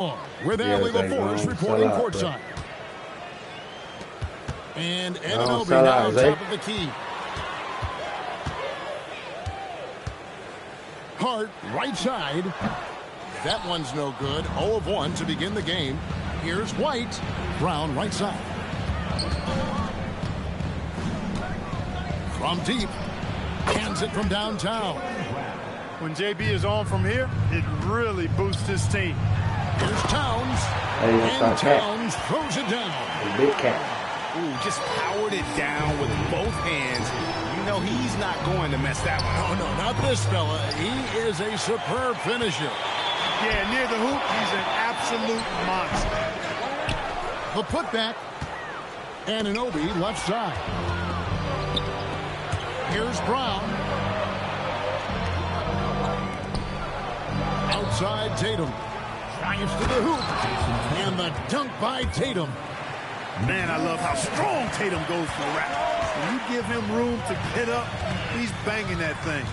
With Allie LaForce reporting courtside. And Anunoby now on top of the key. Hart, right side. That one's no good. 0 of 1 to begin the game. Here's White. Brown, right side. From deep. Hands it from downtown. When JB is on from here, it really boosts his team. Here's Towns. And Towns throws it down. Big cat. Ooh, just powered it down with both hands. You know he's not going to mess that one up. Oh, no, not this fella. He is a superb finisher. Yeah, near the hoop, he's an absolute monster. The putback. Anunoby left side. Here's Brown. Outside Tatum. Drives to the hoop. And the dunk by Tatum. Man, I love how strong Tatum goes for the rack. When you give him room to get up, he's banging that thing.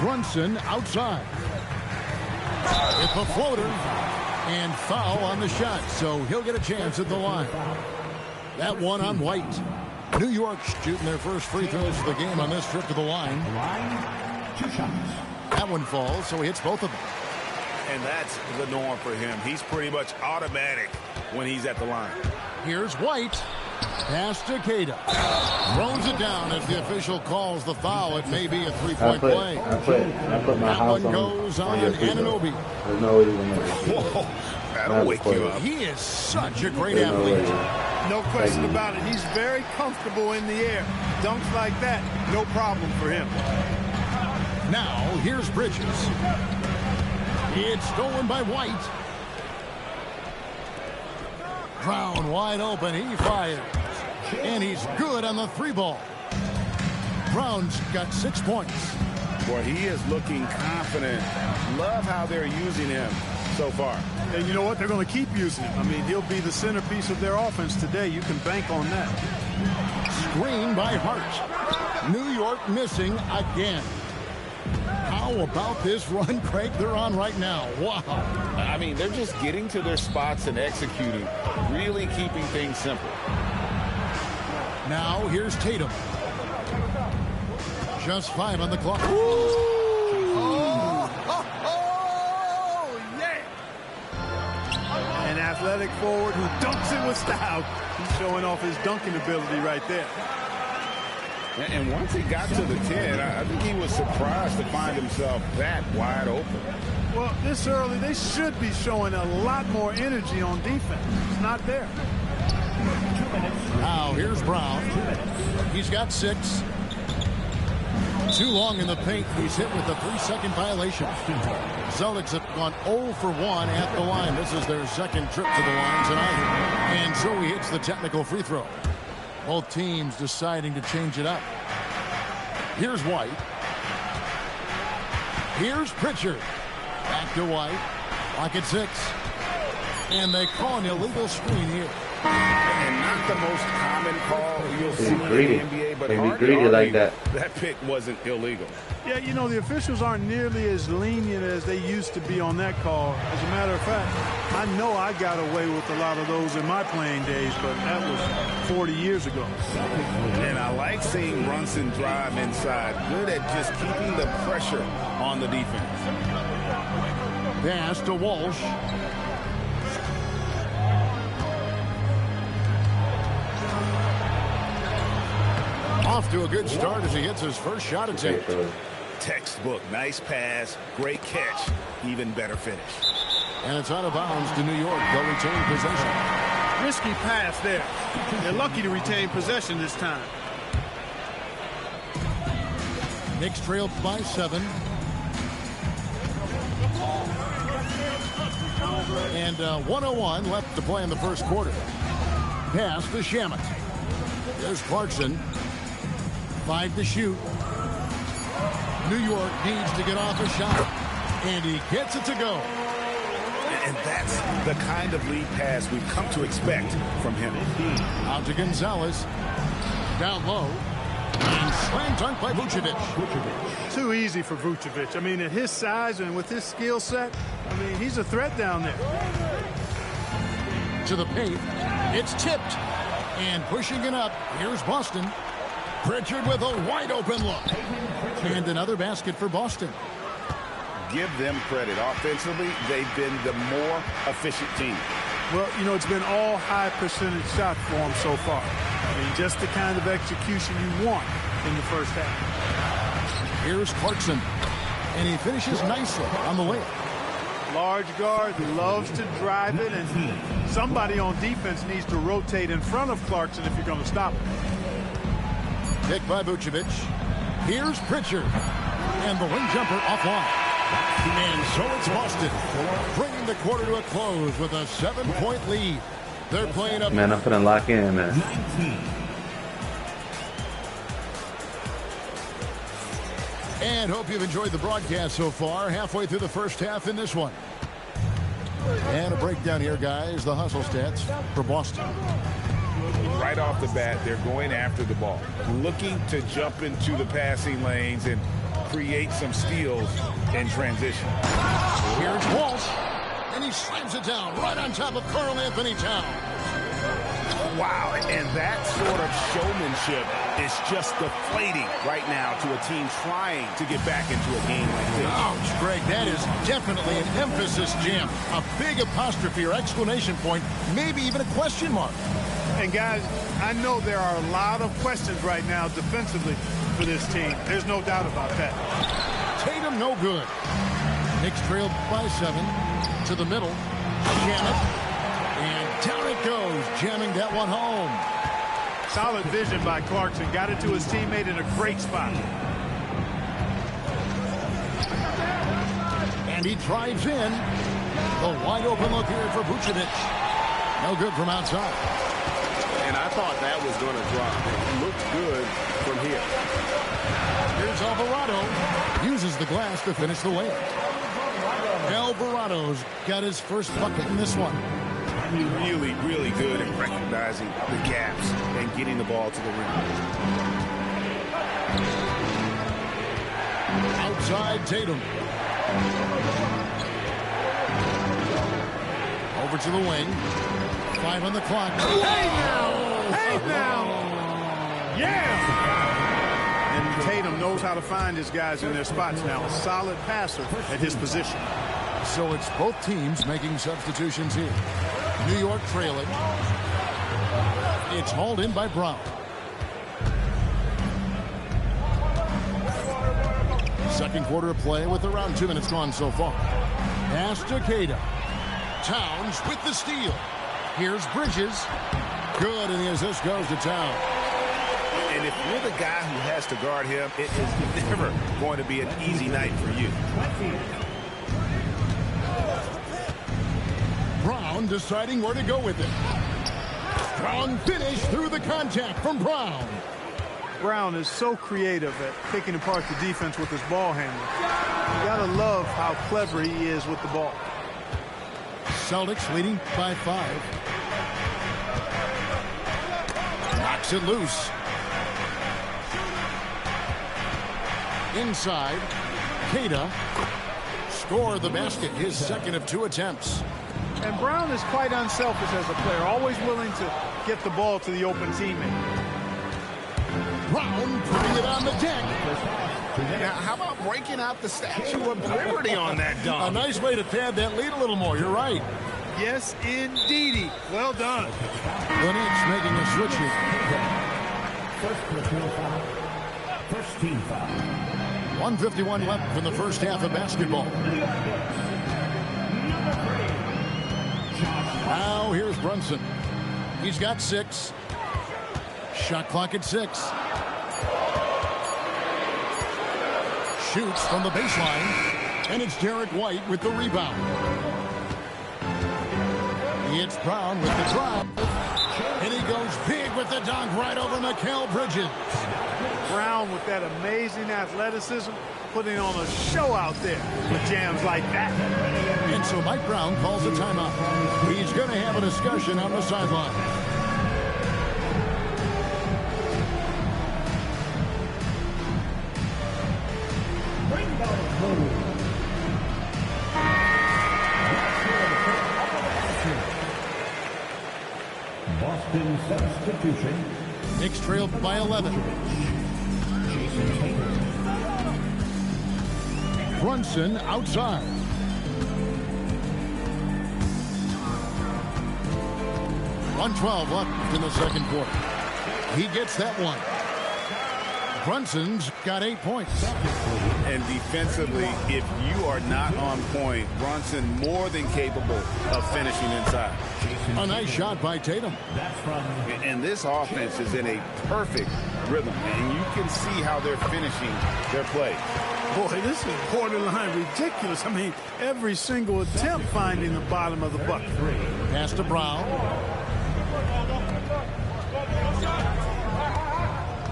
Brunson outside. It's a floater. And foul on the shot, so he'll get a chance at the line. That one on White. New York shooting their first free throws of the game on this trip to the line. 2 shots. That one falls, so he hits both of them. And that's the norm for him. He's pretty much automatic when he's at the line. Here's White. Pass to Queta. Throws it down as the official calls the foul. It may be a three-point play. I put my that house one goes on Anunoby. There's no reason to Whoa, that'll wake you up. He is such a great athlete. No question about it. He's very comfortable in the air. Dunks like that, no problem for him. Now, here's Bridges. It's stolen by White. Brown wide open. He fires. And he's good on the 3-ball. Brown's got 6 points. Boy, he is looking confident. Love how they're using him so far. And you know what? They're going to keep using him. I mean, he'll be the centerpiece of their offense today. You can bank on that. Screen by Hart. New York missing again. How about this run, Craig, they're on right now? Wow. I mean, they're just getting to their spots and executing, really keeping things simple. Now, here's Tatum. Just 5 on the clock. Yeah! An athletic forward who dunks it with style. He's showing off his dunking ability right there. And once he got to the 10, I think he was surprised to find himself that wide open. Well, this early, they should be showing a lot more energy on defense. It's not there. 2 minutes. Now, here's Brown. He's got 6. Too long in the paint. He's hit with a 3-second violation. Celtics have gone 0 for 1 at the line. This is their second trip to the line tonight. And so he hits the technical free throw. Both teams deciding to change it up. Here's White. Here's Pritchard. Back to White. Lock at 6. And they call an illegal screen here. And not the most common call you'll see in the NBA, but they be greedy like that. That pick wasn't illegal. Yeah, you know, the officials aren't nearly as lenient as they used to be on that call. As a matter of fact, I know I got away with a lot of those in my playing days, but that was 40 years ago. And I like seeing Brunson drive inside. Good at just keeping the pressure on the defense. Pass to Walsh. Off to a good start as he hits his first shot attempt. Textbook. Nice pass. Great catch. Even better finish. And it's out of bounds to New York. They'll retain possession. Risky pass there. They're lucky to retain possession this time. Knicks trailed by 7. And 1:01 left to play in the first quarter. Pass to Shamet. There's Clarkson. 5 to shoot. New York needs to get off a shot. And he gets it to go. And that's the kind of lead pass we've come to expect from him. Out to Gonzalez. Down low. And Slam dunk by Vucevic. Too easy for Vucevic. I mean, at his size and with his skill set, I mean, he's a threat down there. To the paint. It's tipped. And pushing it up. Here's Boston. Pritchard with a wide open look. And another basket for Boston. Give them credit. Offensively, they've been the more efficient team. Well, you know, it's been all high percentage shots for them so far. I mean, just the kind of execution you want in the first half. Here's Clarkson. And he finishes nicely on the layup. Large guard loves to drive it, and somebody on defense needs to rotate in front of Clarkson if you're going to stop him. Pick by Vucevic. Here's Pritchard. And the wing jumper offline. And so it's Boston, bringing the quarter to a close with a 7-point lead. They're playing up. Man, I'm finna lock in, man. 19. And hope you've enjoyed the broadcast so far. Halfway through the first half in this one. And a breakdown here, guys. The hustle stats for Boston. Right off the bat, they're going after the ball, looking to jump into the passing lanes and create some steals in transition. Here's Walsh, and he slams it down right on top of Karl Anthony Towns. Wow, and that sort of showmanship is just deflating right now to a team trying to get back into a game like this. Ouch, Greg, that is definitely an emphasis jam. A big apostrophe or exclamation point, maybe even a question mark. And guys, I know there are a lot of questions right now defensively for this team. There's no doubt about that. Tatum no good. Knicks trailed by 7 to the middle. Jam it. And down it goes, jamming that one home. Solid vision by Clarkson. Got it to his teammate in a great spot. And he drives in. The wide open look here for Vucevic. No good from outside. And I thought that was going to drop. It looked good from here. Here's Alvarado. Uses the glass to finish the layup. Alvarado's got his first bucket in this one. Really, really good at recognizing the gaps and getting the ball to the rim. Outside Tatum. Over to the wing. 5 on the clock. Hey now! Hey now! Yeah! And Tatum knows how to find his guys in their spots now. A solid passer at his position. So it's both teams making substitutions here. New York trailing. It's hauled in by Brown. Second quarter of play with around 2 minutes gone so far. Pass to Queta. Towns with the steal. Here's Bridges. Good, and the assist goes to Towns. And if you're the guy who has to guard him, it is never going to be an easy night for you. Brown deciding where to go with it. Strong finish through the contact from Brown. Brown is so creative at picking apart the defense with his ball handling. You gotta love how clever he is with the ball. Celtics leading by 5. Knocks it loose. Inside, Queta scored the basket, his second of 2 attempts. And Brown is quite unselfish as a player, always willing to get the ball to the open teammate. Brown putting it on the deck. Now, how about breaking out the Statue of Liberty on that A dunk? nice way to pad that lead a little more. You're right. Yes, indeedy. Well done. The Knicks making a switch here. First personal foul. First team foul. 1:51 left from the first half of basketball. Now here's Brunson. He's got 6. Shot clock at 6. Shoots from the baseline. And it's Derek White with the rebound. It's Brown with the drive. And he goes big with the dunk right over Mikal Bridges. Brown with that amazing athleticism, putting on a show out there with jams like that. And so Mike Brown calls a timeout. He's going to have a discussion on the sideline. Substitution. Knicks trailed by 11. Jason Tatum. Brunson outside. On 12 left in the second quarter. He gets that one. Brunson's got 8 points. And defensively, if you are not on point, Brunson more than capable of finishing inside. A nice shot by Tatum. And this offense is in a perfect rhythm, and you can see how they're finishing their play. Boy, this is borderline ridiculous. I mean, every single attempt finding the bottom of the bucket. Pass to Brown.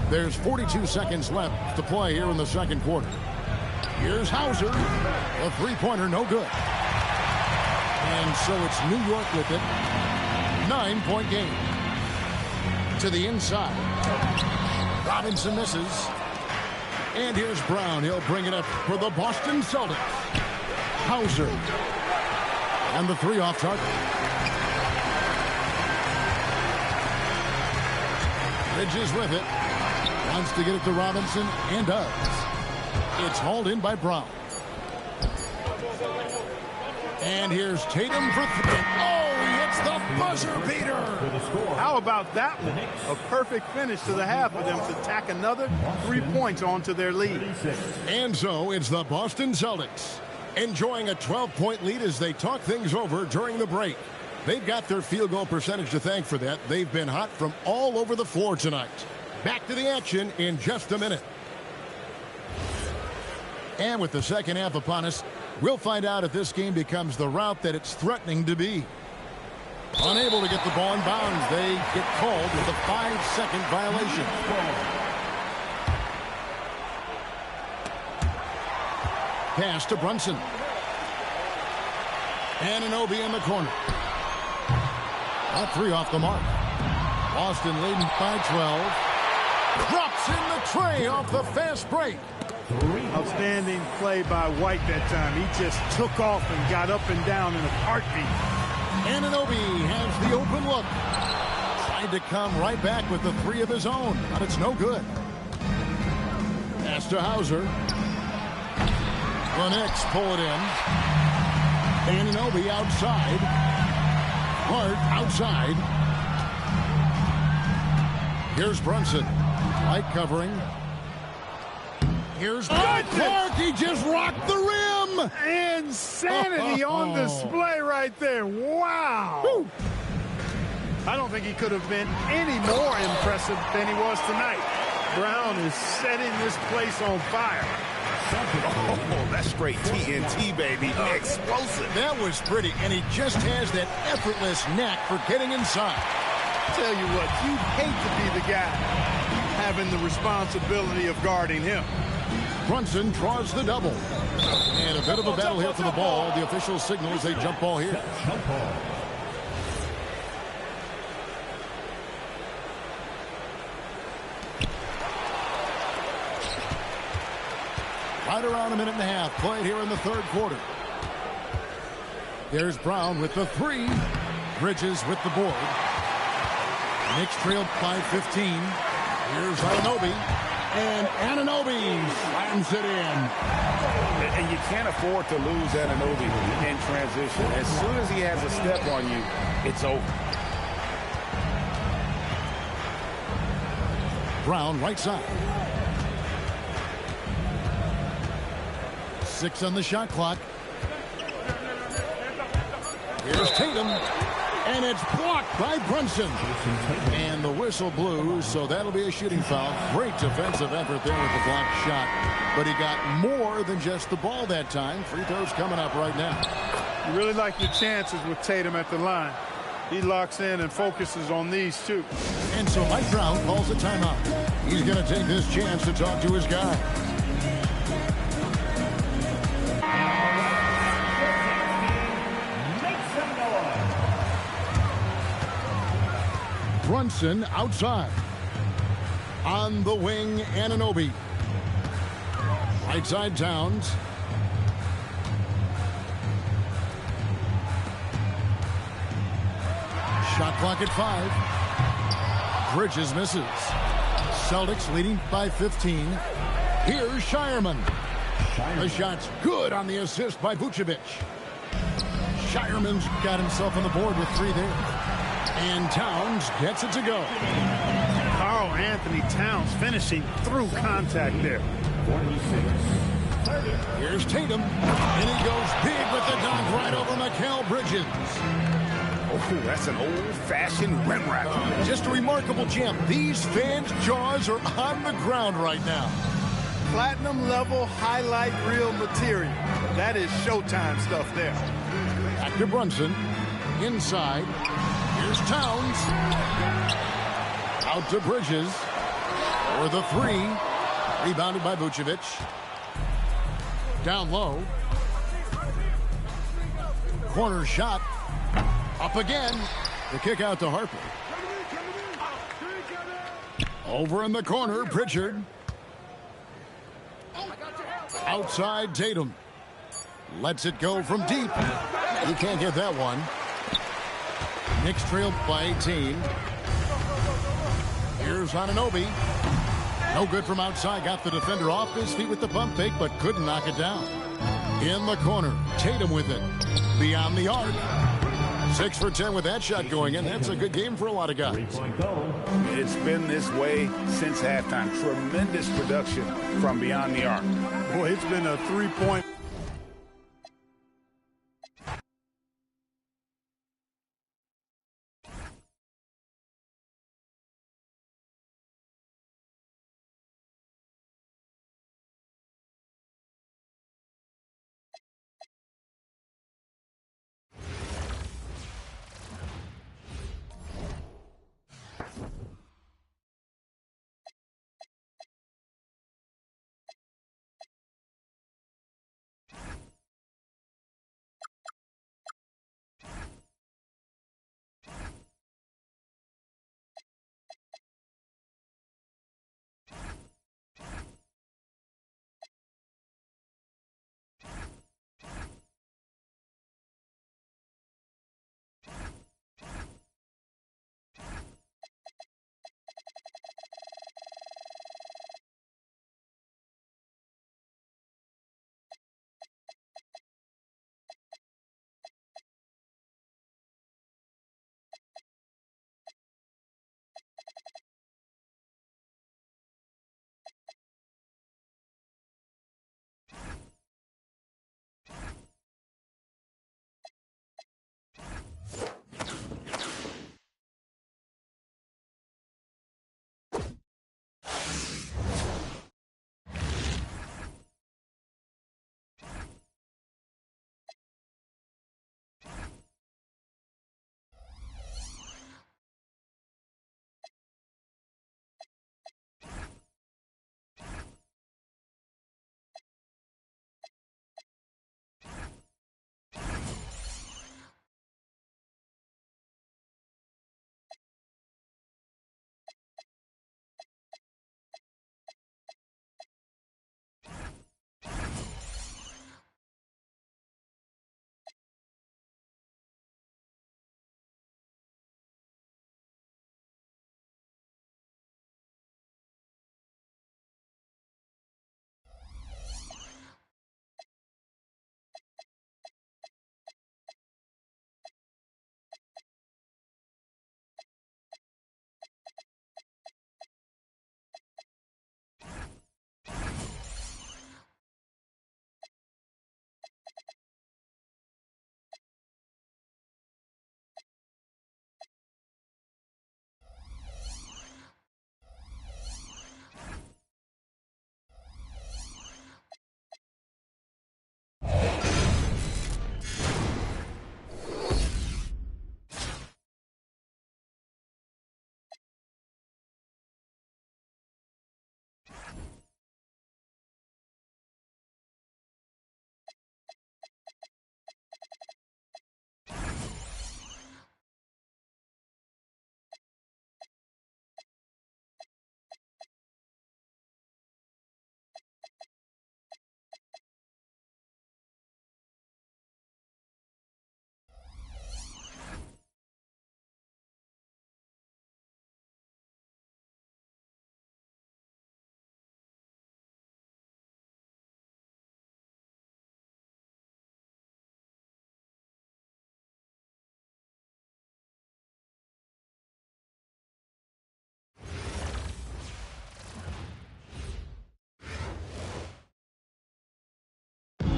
There's 42 seconds left to play here in the second quarter. Here's Hauser. A three-pointer, no good. And so it's New York with it. 9-point game. To the inside. Robinson misses. And here's Brown. He'll bring it up for the Boston Celtics. Hauser. And the three off target. Bridges with it. Wants to get it to Robinson, and does. It's hauled in by Brown. And here's Tatum for three. Oh, he hits the buzzer beater. How about that one? A perfect finish to the half for them to tack another 3 points onto their lead. And so it's the Boston Celtics enjoying a 12-point lead as they talk things over during the break. They've got their field goal percentage to thank for that. They've been hot from all over the floor tonight. Back to the action in just a minute. And with the second half upon us, we'll find out if this game becomes the route that it's threatening to be. Unable to get the ball in bounds, they get called with a 5-second violation. Pass to Brunson. Anunoby in the corner. A three off the mark. Boston leading by 12. Drops in the tray off the fast break. Outstanding play by White that time. He just took off and got up and down in a heartbeat. Anunoby has the open look. Tried to come right back with the three of his own, but it's no good. Pass to Hauser. The Knicks pull it in. Anunoby outside. Hart outside. Here's Brunson. Light covering. Here's Clark. He just rocked the rim. Insanity on display right there. Wow. Whew. I don't think he could have been any more impressive than he was tonight. Brown is setting this place on fire. Oh, that's straight TNT, baby. Explosive. That was pretty, and he just has that effortless knack for getting inside. Tell you what, you'd hate to be the guy having the responsibility of guarding him. Brunson draws the double. And a bit of a battle here for the ball. The official signals a jump ball here. Right around a minute and a half played here in the third quarter. There's Brown with the three. Bridges with the board. Knicks trailed by 15. Here's Anunoby. And Anunoby slams it in. And you can't afford to lose Anunoby in transition. As soon as he has a step on you, it's over. Brown right side. 6 on the shot clock. Here's Tatum. And it's blocked by Brunson. And the whistle blew, so that'll be a shooting foul. Great defensive effort there with the blocked shot. But he got more than just the ball that time. Free throws coming up right now. You really like your chances with Tatum at the line. He locks in and focuses on these two. And so Mike Brown calls a timeout. He's going to take this chance to talk to his guy. Brunson outside. On the wing, Anunoby. Right side, Towns. Shot clock at 5. Bridges misses. Celtics leading by 15. Here's Shireman. The shot's good on the assist by Vucevic. Shireman's got himself on the board with 3 there. And Towns gets it to go. Karl Anthony Towns finishing through contact there. 46. Here's Tatum. And he goes big with the dunk right over Mikal Bridges. Oh, that's an old-fashioned rim rack. Just a remarkable gem. These fans' jaws are on the ground right now. Platinum level highlight reel material. That is Showtime stuff there. Back to Brunson. Inside. Here's Towns. Out to Bridges. For the 3. Rebounded by Vucevic. Down low. Corner shot. Up again. The kick out to Harper. Over in the corner, Pritchard. Outside, Tatum. Lets it go from deep. He can't get that one. Knicks trailed by 18. Here's Anunoby. No good from outside. Got the defender off his feet with the pump fake, but couldn't knock it down. In the corner, Tatum with it. Beyond the arc. 6 for 10 with that shot going in. That's a good game for a lot of guys. 3-point goal. It's been this way since halftime. Tremendous production from beyond the arc. Boy, it's been a 3-point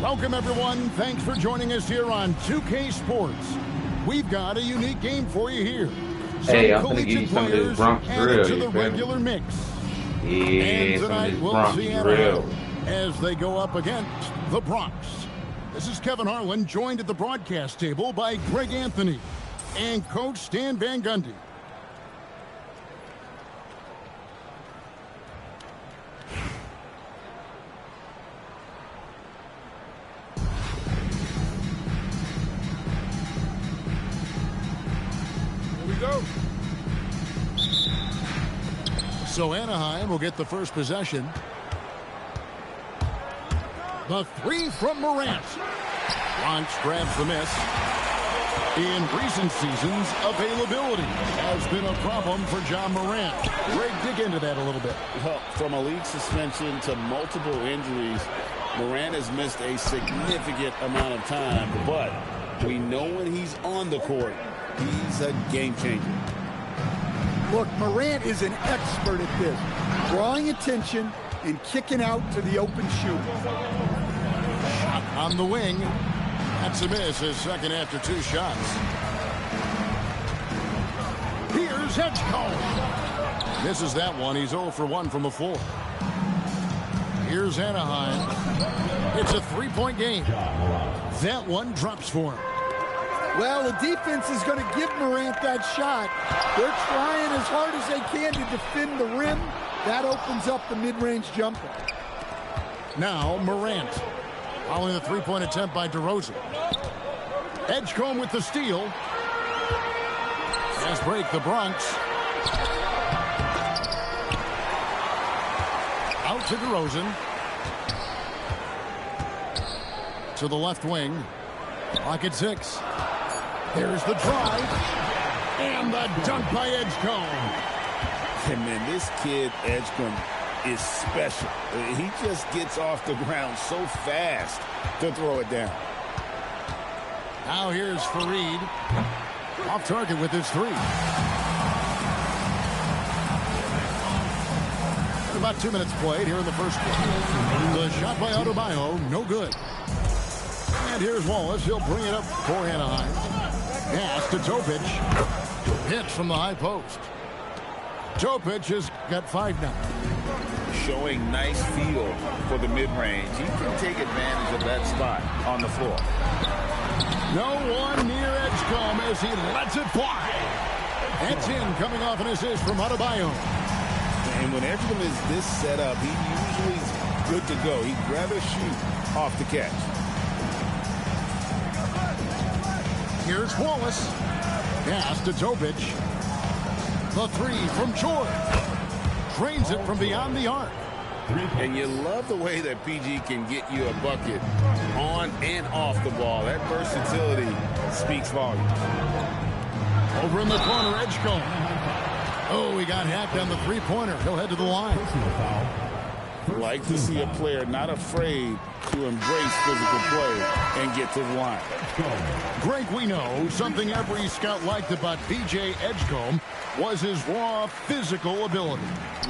Welcome, everyone. Thanks for joining us here on 2K Sports. We've got a unique game for you here. Hey, I'm going to give you some of this Bronx drill. To the regular mix. Yeah, and tonight some we'll of this see Bronx drill. as they go up against the Bronx. This is Kevin Harlan, joined at the broadcast table by Greg Anthony and Coach Stan Van Gundy. Go. So Anaheim will get the first possession. The three from Morant. Bronx grabs the miss. In recent seasons, availability has been a problem for John Morant. Greg, dig into that a little bit. Well, from a league suspension to multiple injuries, Morant has missed a significant amount of time, but we know when he's on the court, he's a game changer. Look, Morant is an expert at this, drawing attention and kicking out to the open shooter. Shot on the wing. That's a miss, his second after two shots. Here's Edgecombe. Misses that one. He's 0 for 1 from the floor. Here's Anaheim. It's a three-point game. That one drops for him. Well, the defense is going to give Morant that shot. They're trying as hard as they can to defend the rim. That opens up the mid-range jumper. Now Morant. Following the three-point attempt by DeRozan. Edgecombe with the steal. Fast break, the Bronx. Out to DeRozan. To the left wing. Clock at 6. There's the drive. And the dunk by Edgecombe. And man, this kid, Edgecombe, is special. He just gets off the ground so fast to throw it down. Now here's Fareed. Off target with his three. About 2 minutes played here in the first quarter. The shot by Adebayo, no good. And here's Wallace. He'll bring it up for Anaheim. Pass to Topic. Hit from the high post. Topic has got 5 now. Showing nice feel for the mid-range. He can take advantage of that spot on the floor. No one near Edgecombe as he lets it fly. That's in, coming off an assist from Adebayo. And when Edgecombe is this set up, he usually is good to go. He'd rather shoot off the catch. Here's Wallace. Pass to Topic. The three from George. Drains it from beyond the arc. And you love the way that PG can get you a bucket on and off the ball. That versatility speaks volumes. Over in the corner, Edgecombe. Oh, he got hacked on the three-pointer. He'll head to the line. Like to see a player not afraid to embrace physical play and get to the line. Greg, we know something every scout liked about B.J. Edgecombe was his raw physical ability.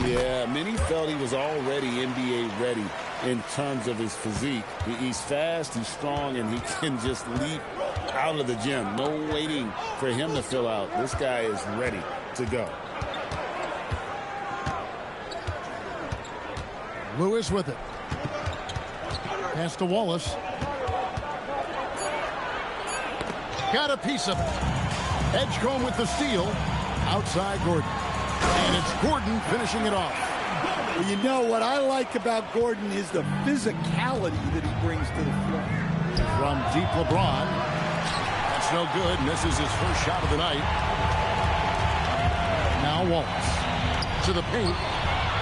Yeah, many felt he was already NBA ready in terms of his physique. He's fast, he's strong, and he can just leap out of the gym. No waiting for him to fill out. This guy is ready to go. Lewis with it. Pass to Wallace. Got a piece of it. Edgecombe with the steal. Outside Gordon. And it's Gordon finishing it off. Well, you know what I like about Gordon is the physicality that he brings to the floor. From deep LeBron. That's no good. Misses his first shot of the night. Now Wallace. To the paint.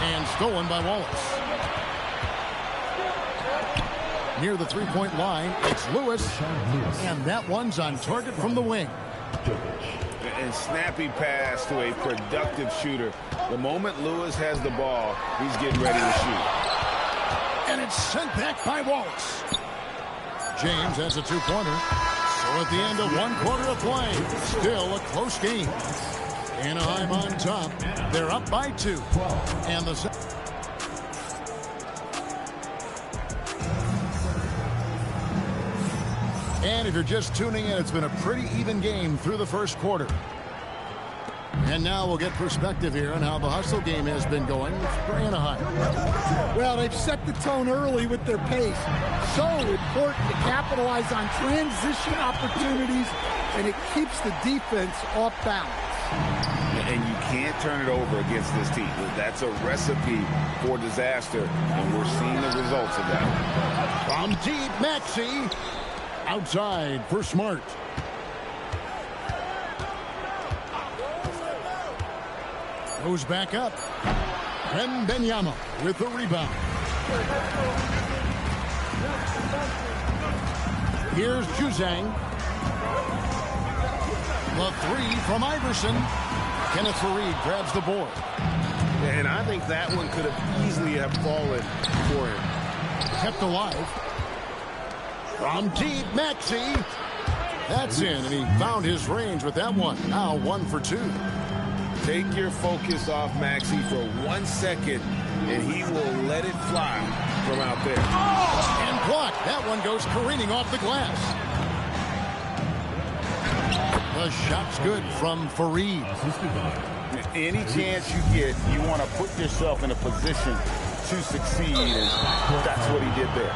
And stolen by Wallace. Near the three-point line, it's Lewis. And that one's on target from the wing. And snappy pass to a productive shooter. The moment Lewis has the ball, he's getting ready to shoot. And it's sent back by Wallace. James has a two-pointer. So at the end of 1 quarter of play, still a close game. Anaheim on top. They're up by 2. And the And if you're just tuning in, it's been a pretty even game through the first quarter. And now we'll get perspective here on how the hustle game has been going for Anaheim. Well, they've set the tone early with their pace. So important to capitalize on transition opportunities, and it keeps the defense off balance. And you can't turn it over against this team. That's a recipe for disaster, and we're seeing the results of that. From deep, Maxey. Outside for Smart. Goes back up. Wembanyama with the rebound. Here's Juzang. The three from Iverson. Kenneth Faried grabs the board. And I think that one could have easily have fallen for him. Kept alive. From deep, Maxey. That's in, and he found his range with that one. Now 1 for 2. Take your focus off Maxey for 1 second, and he will let it fly from out there. And blocked. That one goes careening off the glass. The shot's good from Faried. Any chance you get, you want to put yourself in a position to succeed, and that's what he did there.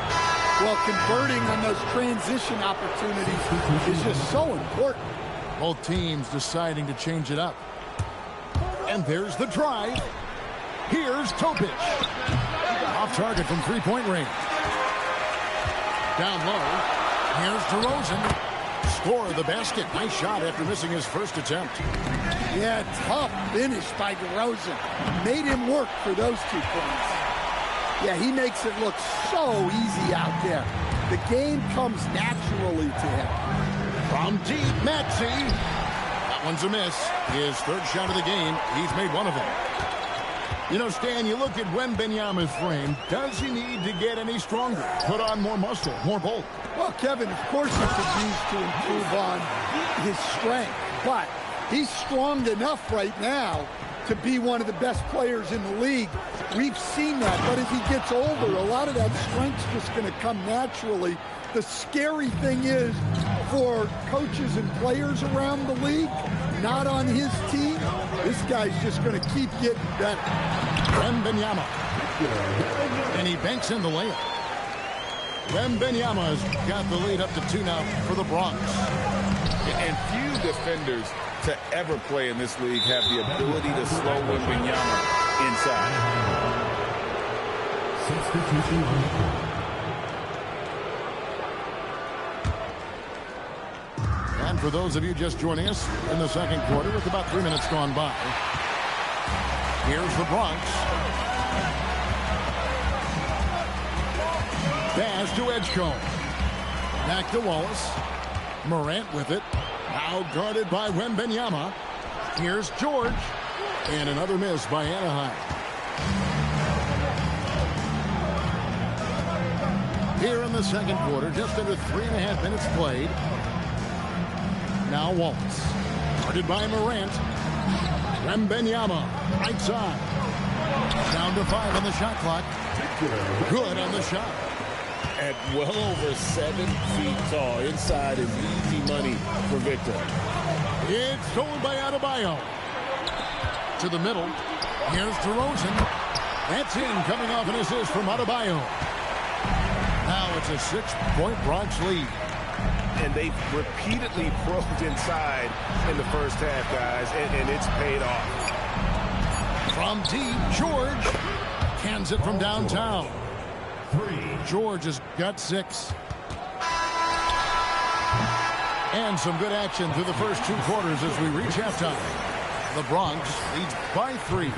Well, converting on those transition opportunities is just so important. Both teams deciding to change it up. And there's the drive. Here's Topic. Off target from three-point range. Down low. Here's DeRozan. Score the basket. Nice shot after missing his first attempt. Yeah, tough finish by DeRozan. Made him work for those 2 points. Yeah, he makes it look so easy out there. The game comes naturally to him. From deep, Maxey. That one's a miss. His third shot of the game. He's made one of them. You know, Stan, you look at Wembanyama's frame. Does he need to get any stronger? Put on more muscle, more bulk? Well, Kevin, of course he could use to improve on his strength. But he's strong enough right now to be one of the best players in the league. We've seen that, but as he gets older, a lot of that strength's just going to come naturally. The scary thing is for coaches and players around the league, not on his team, this guy's just going to keep getting better. Wembanyama. And he banks in the layup. Wembanyama's got the lead up to 2 now for the Bronx. And few defenders to ever play in this league have the ability to slow Wembanyama inside. And for those of you just joining us in the second quarter with about 3 minutes gone by, here's the Bronx. Pass to Edgecombe. Back to Wallace. Morant with it. Now guarded by Wembanyama. Here's George. And another miss by Anaheim. Here in the second quarter, just under 3.5 minutes played. Now Wallace. Guarded by Morant. Wembanyama. Right side. Down to 5 on the shot clock. Good on the shot. At well over 7 feet tall. Inside is easy money for Victor. It's stolen by Adebayo. To the middle. Here's DeRozan. That's in, coming off an assist from Adebayo. Now it's a 6-point Bronx lead. And they've repeatedly probed inside in the first half, guys, and it's paid off. From deep, George cans it from downtown. George has got 6. And some good action through the first 2 quarters as we reach halftime. The Bronx leads by 3.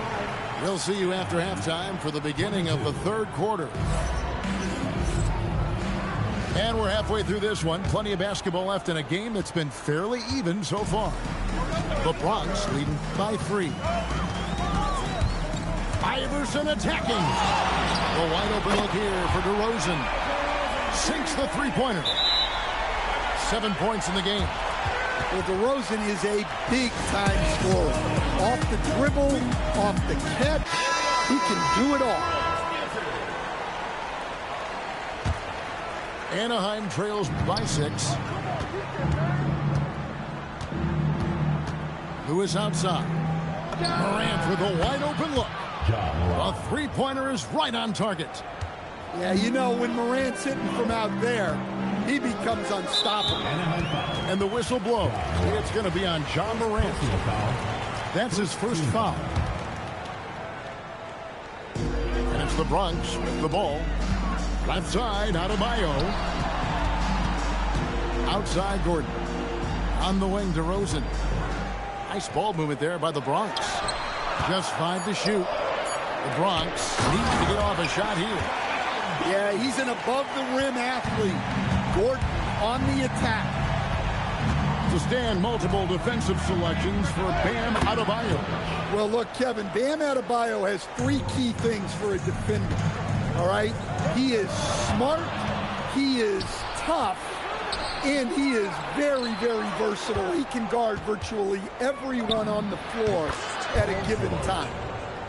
We'll see you after halftime for the beginning of the third quarter. And we're halfway through this one. Plenty of basketball left in a game that's been fairly even so far. The Bronx leading by 3. Iverson attacking. The wide open look here for DeRozan. Sinks the three-pointer. 7 points in the game. Well, DeRozan is a big-time scorer. Off the dribble, off the catch, he can do it all. Anaheim trails by 6. Lewis outside. Morant with a wide open look. A three-pointer is right on target. Yeah, you know, when Morant's hitting from out there, he becomes unstoppable. And the whistle blows. It's going to be on John Morant. That's his first foul. And it's the Bronx with the ball. Left side, Adebayo. Outside, Gordon. On the wing, DeRozan. Nice ball movement there by the Bronx. Just 5 to shoot. The Bronx needs to get off a shot here. Yeah, he's an above-the-rim athlete. Gordon on the attack. To stand multiple defensive selections for Bam Adebayo. Well, look, Kevin, Bam Adebayo has 3 key things for a defender. All right? He is smart, he is tough, and he is very, very versatile. He can guard virtually everyone on the floor at a given time.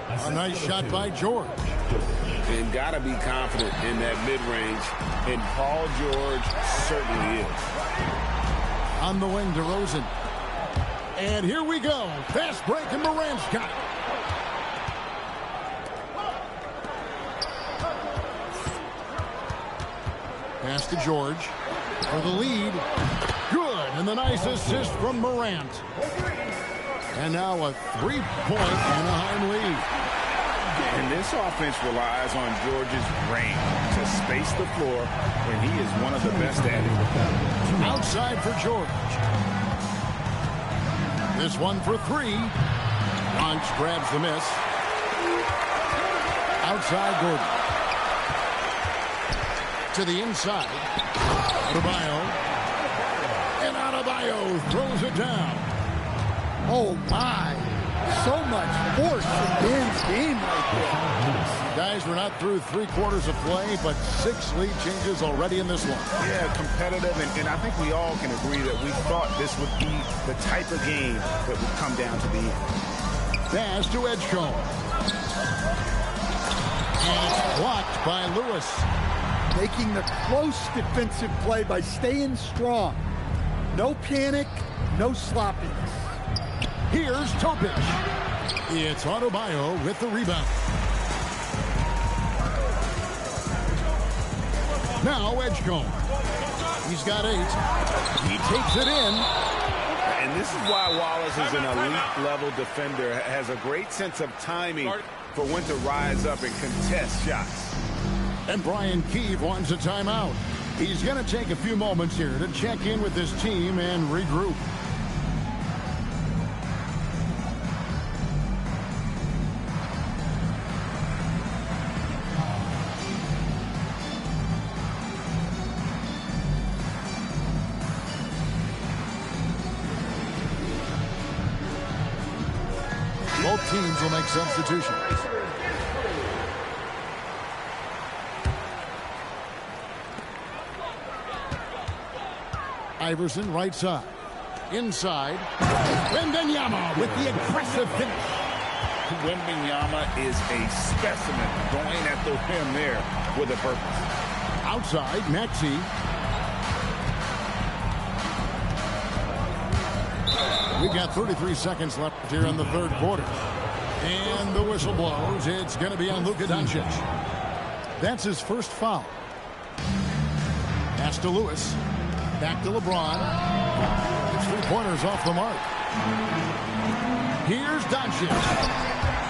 A nice shot by George. And got to be confident in that mid-range, and Paul George certainly is. On the wing, DeRozan. And here we go. Fast break, and Morant's got it. Pass to George for the lead. Good, and the nice assist from Morant. And now a 3-point Anaheim lead. And this offense relies on George's range to space the floor when he is one of the best at it. Outside for George. This one for 3. Bronx grabs the miss. Outside Gordon. To the inside. Adebayo. And Adebayo throws it down. Oh, my. So much force in Bam's game right there. Guys, we're not through 3 quarters of play, but 6 lead changes already in this one. Yeah, competitive, and I think we all can agree that we thought this would be the type of game that would come down to the end. Pass to Edgecombe. And it's blocked by Lewis. Making the close defensive play by staying strong. No panic, no sloppiness. Here's Topic. It's Adebayo with the rebound. Now Edgecombe. He's got 8. He takes it in. And this is why Wallace is an elite-level defender, has a great sense of timing for when to rise up and contest shots. And Brian Keefe wants a timeout. He's going to take a few moments here to check in with his team and regroup. Both teams will make substitutions. Iverson right side. Inside. Wembanyama with the aggressive finish. Wembanyama is a specimen going at the rim there with a purpose. Outside, Maxey. We've got 33 seconds left here in the 3rd quarter. And the whistle blows. It's going to be on Luka Doncic. That's his first foul. Pass to Lewis. Back to LeBron. It's 3-pointers off the mark. Here's Doncic.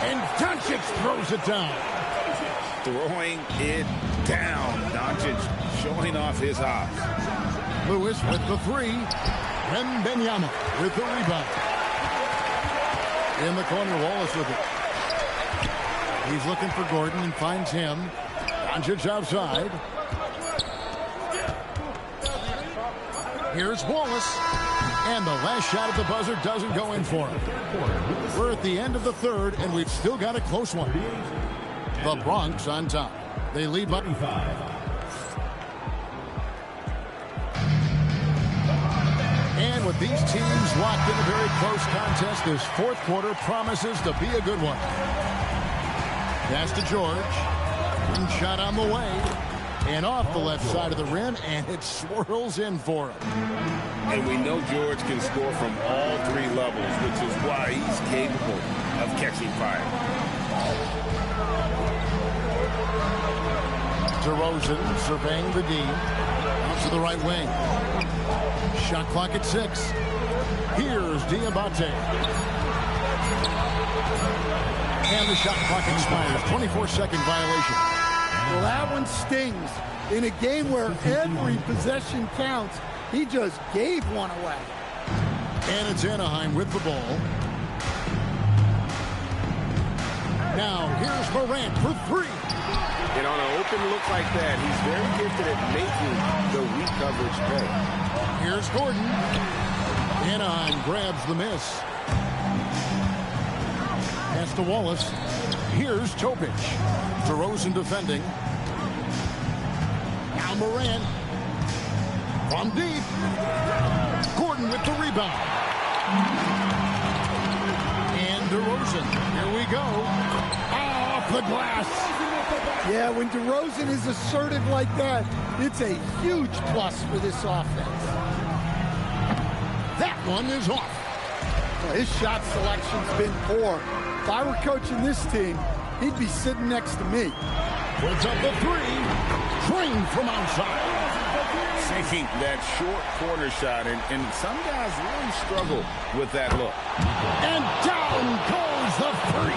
And Doncic throws it down. Throwing it down. Doncic showing off his eyes. Lewis with the 3. Wembanyama with the rebound. In the corner, Wallace with it. He's looking for Gordon and finds him. Doncic outside. Here's Wallace. And the last shot at the buzzer doesn't go in for him. We're at the end of the 3rd, and we've still got a close one. The Bronx on top. They lead by 5. And with these teams locked in a very close contest, this 4th quarter promises to be a good one. Pass to George. One shot on the way. And off the left side of the rim, and it swirls in for him. And we know George can score from all three levels, which is why he's capable of catching fire. DeRozan surveying the D. Out to the right wing. Shot clock at 6. Here's Diabate. And the shot clock expires. 24-second violation. Well, that one stings. In a game where every possession counts, he just gave one away. And it's Anaheim with the ball. Now, here's Morant for 3. And on an open look like that, he's very gifted at making the weak coverage pay. Here's Gordon. Anaheim grabs the miss. Pass to Wallace. Here's Topic. DeRozan defending. Now Morant. From deep. Gordon with the rebound. And DeRozan. Here we go. Off the glass. Yeah, when DeRozan is assertive like that, it's a huge plus for this offense. That one is off. Well, his shot selection's been poor. If I were coaching this team, he'd be sitting next to me. Puts up the 3. Trained from outside. Taking that short corner shot, and some guys really struggle with that look. And down goes the 3.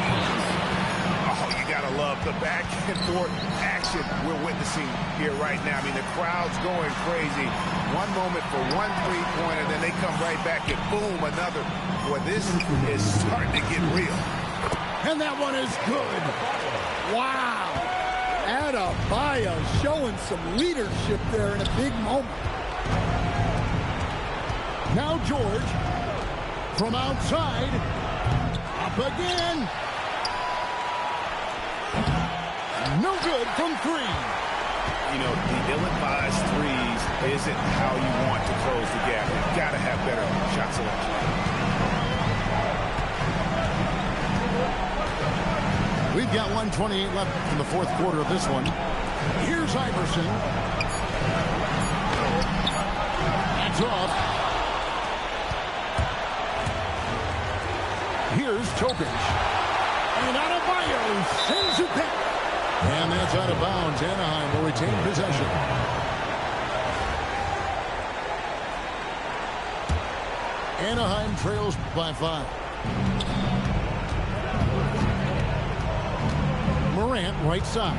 Oh, you gotta love the back and forth action we're witnessing here right now. I mean, the crowd's going crazy. One moment for one three-pointer, then they come right back and boom, another. Boy, this is starting to get real. And that one is good. Wow. Adebayo showing some leadership there in a big moment. Now George from outside. Up again. No good from 3. You know, the ill-advised threes isn't how you want to close the gap. You've got to have better shot selection. We've got 1:28 left in the fourth quarter of this one. Here's Iverson. That's off. Here's Topic. And Adebayo sends it back. And that's out of bounds. Anaheim will retain possession. Anaheim trails by 5. Morant, right side.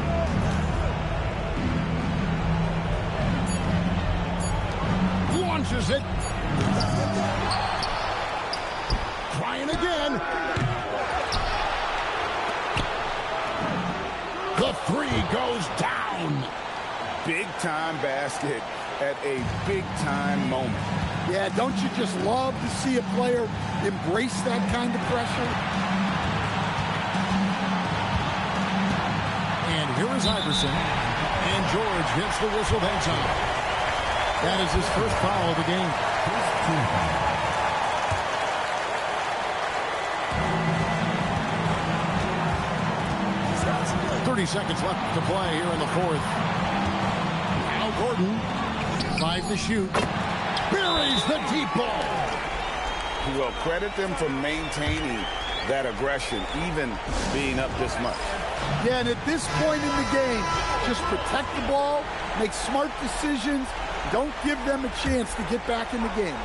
Launches it. Trying again. The 3 goes down. Big-time basket at a big-time moment. Yeah, don't you just love to see a player embrace that kind of pressure? And here is Iverson. And George hits the whistle that time. That is his first foul of the game. 30 seconds left to play here in the fourth. Now Gordon, 5 to shoot. Buries the deep ball. Well, credit them for maintaining that aggression, even being up this much. Yeah, and at this point in the game, just protect the ball, make smart decisions, don't give them a chance to get back in the game.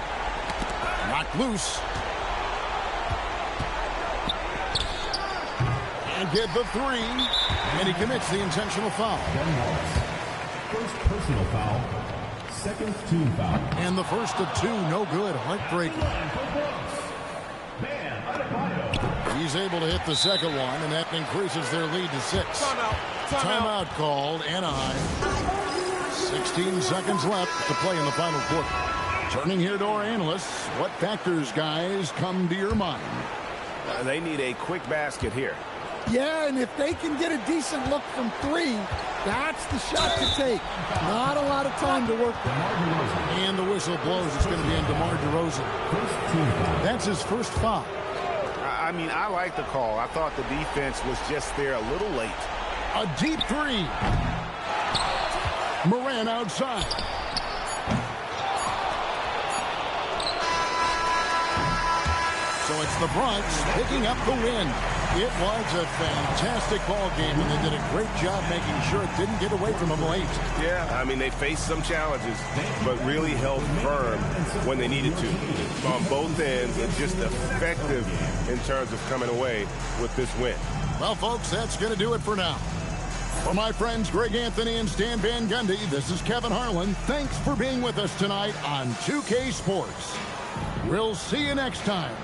Knocked loose. And get the 3. And he commits the intentional foul. First personal foul. Second team foul. And the first of 2, no good. Heartbreaking. He's able to hit the second one, and that increases their lead to 6. Timeout called. Anaheim. 16 seconds left to play in the final quarter. Turning here to our analysts. What factors, guys, come to your mind? They need a quick basket here. Yeah, and if they can get a decent look from 3, that's the shot to take. Not a lot of time to work with. And the whistle blows. It's going to be on DeMar DeRozan. That's his first foul. I mean, I like the call. I thought the defense was just there a little late. A deep 3. Moran outside. So it's the Bronx picking up the win. It was a fantastic ball game, and they did a great job making sure it didn't get away from them late. Yeah, I mean, they faced some challenges, but really held firm when they needed to. On both ends, and just effective in terms of coming away with this win. Well, folks, that's going to do it for now. For my friends Greg Anthony and Stan Van Gundy, this is Kevin Harlan. Thanks for being with us tonight on 2K Sports. We'll see you next time.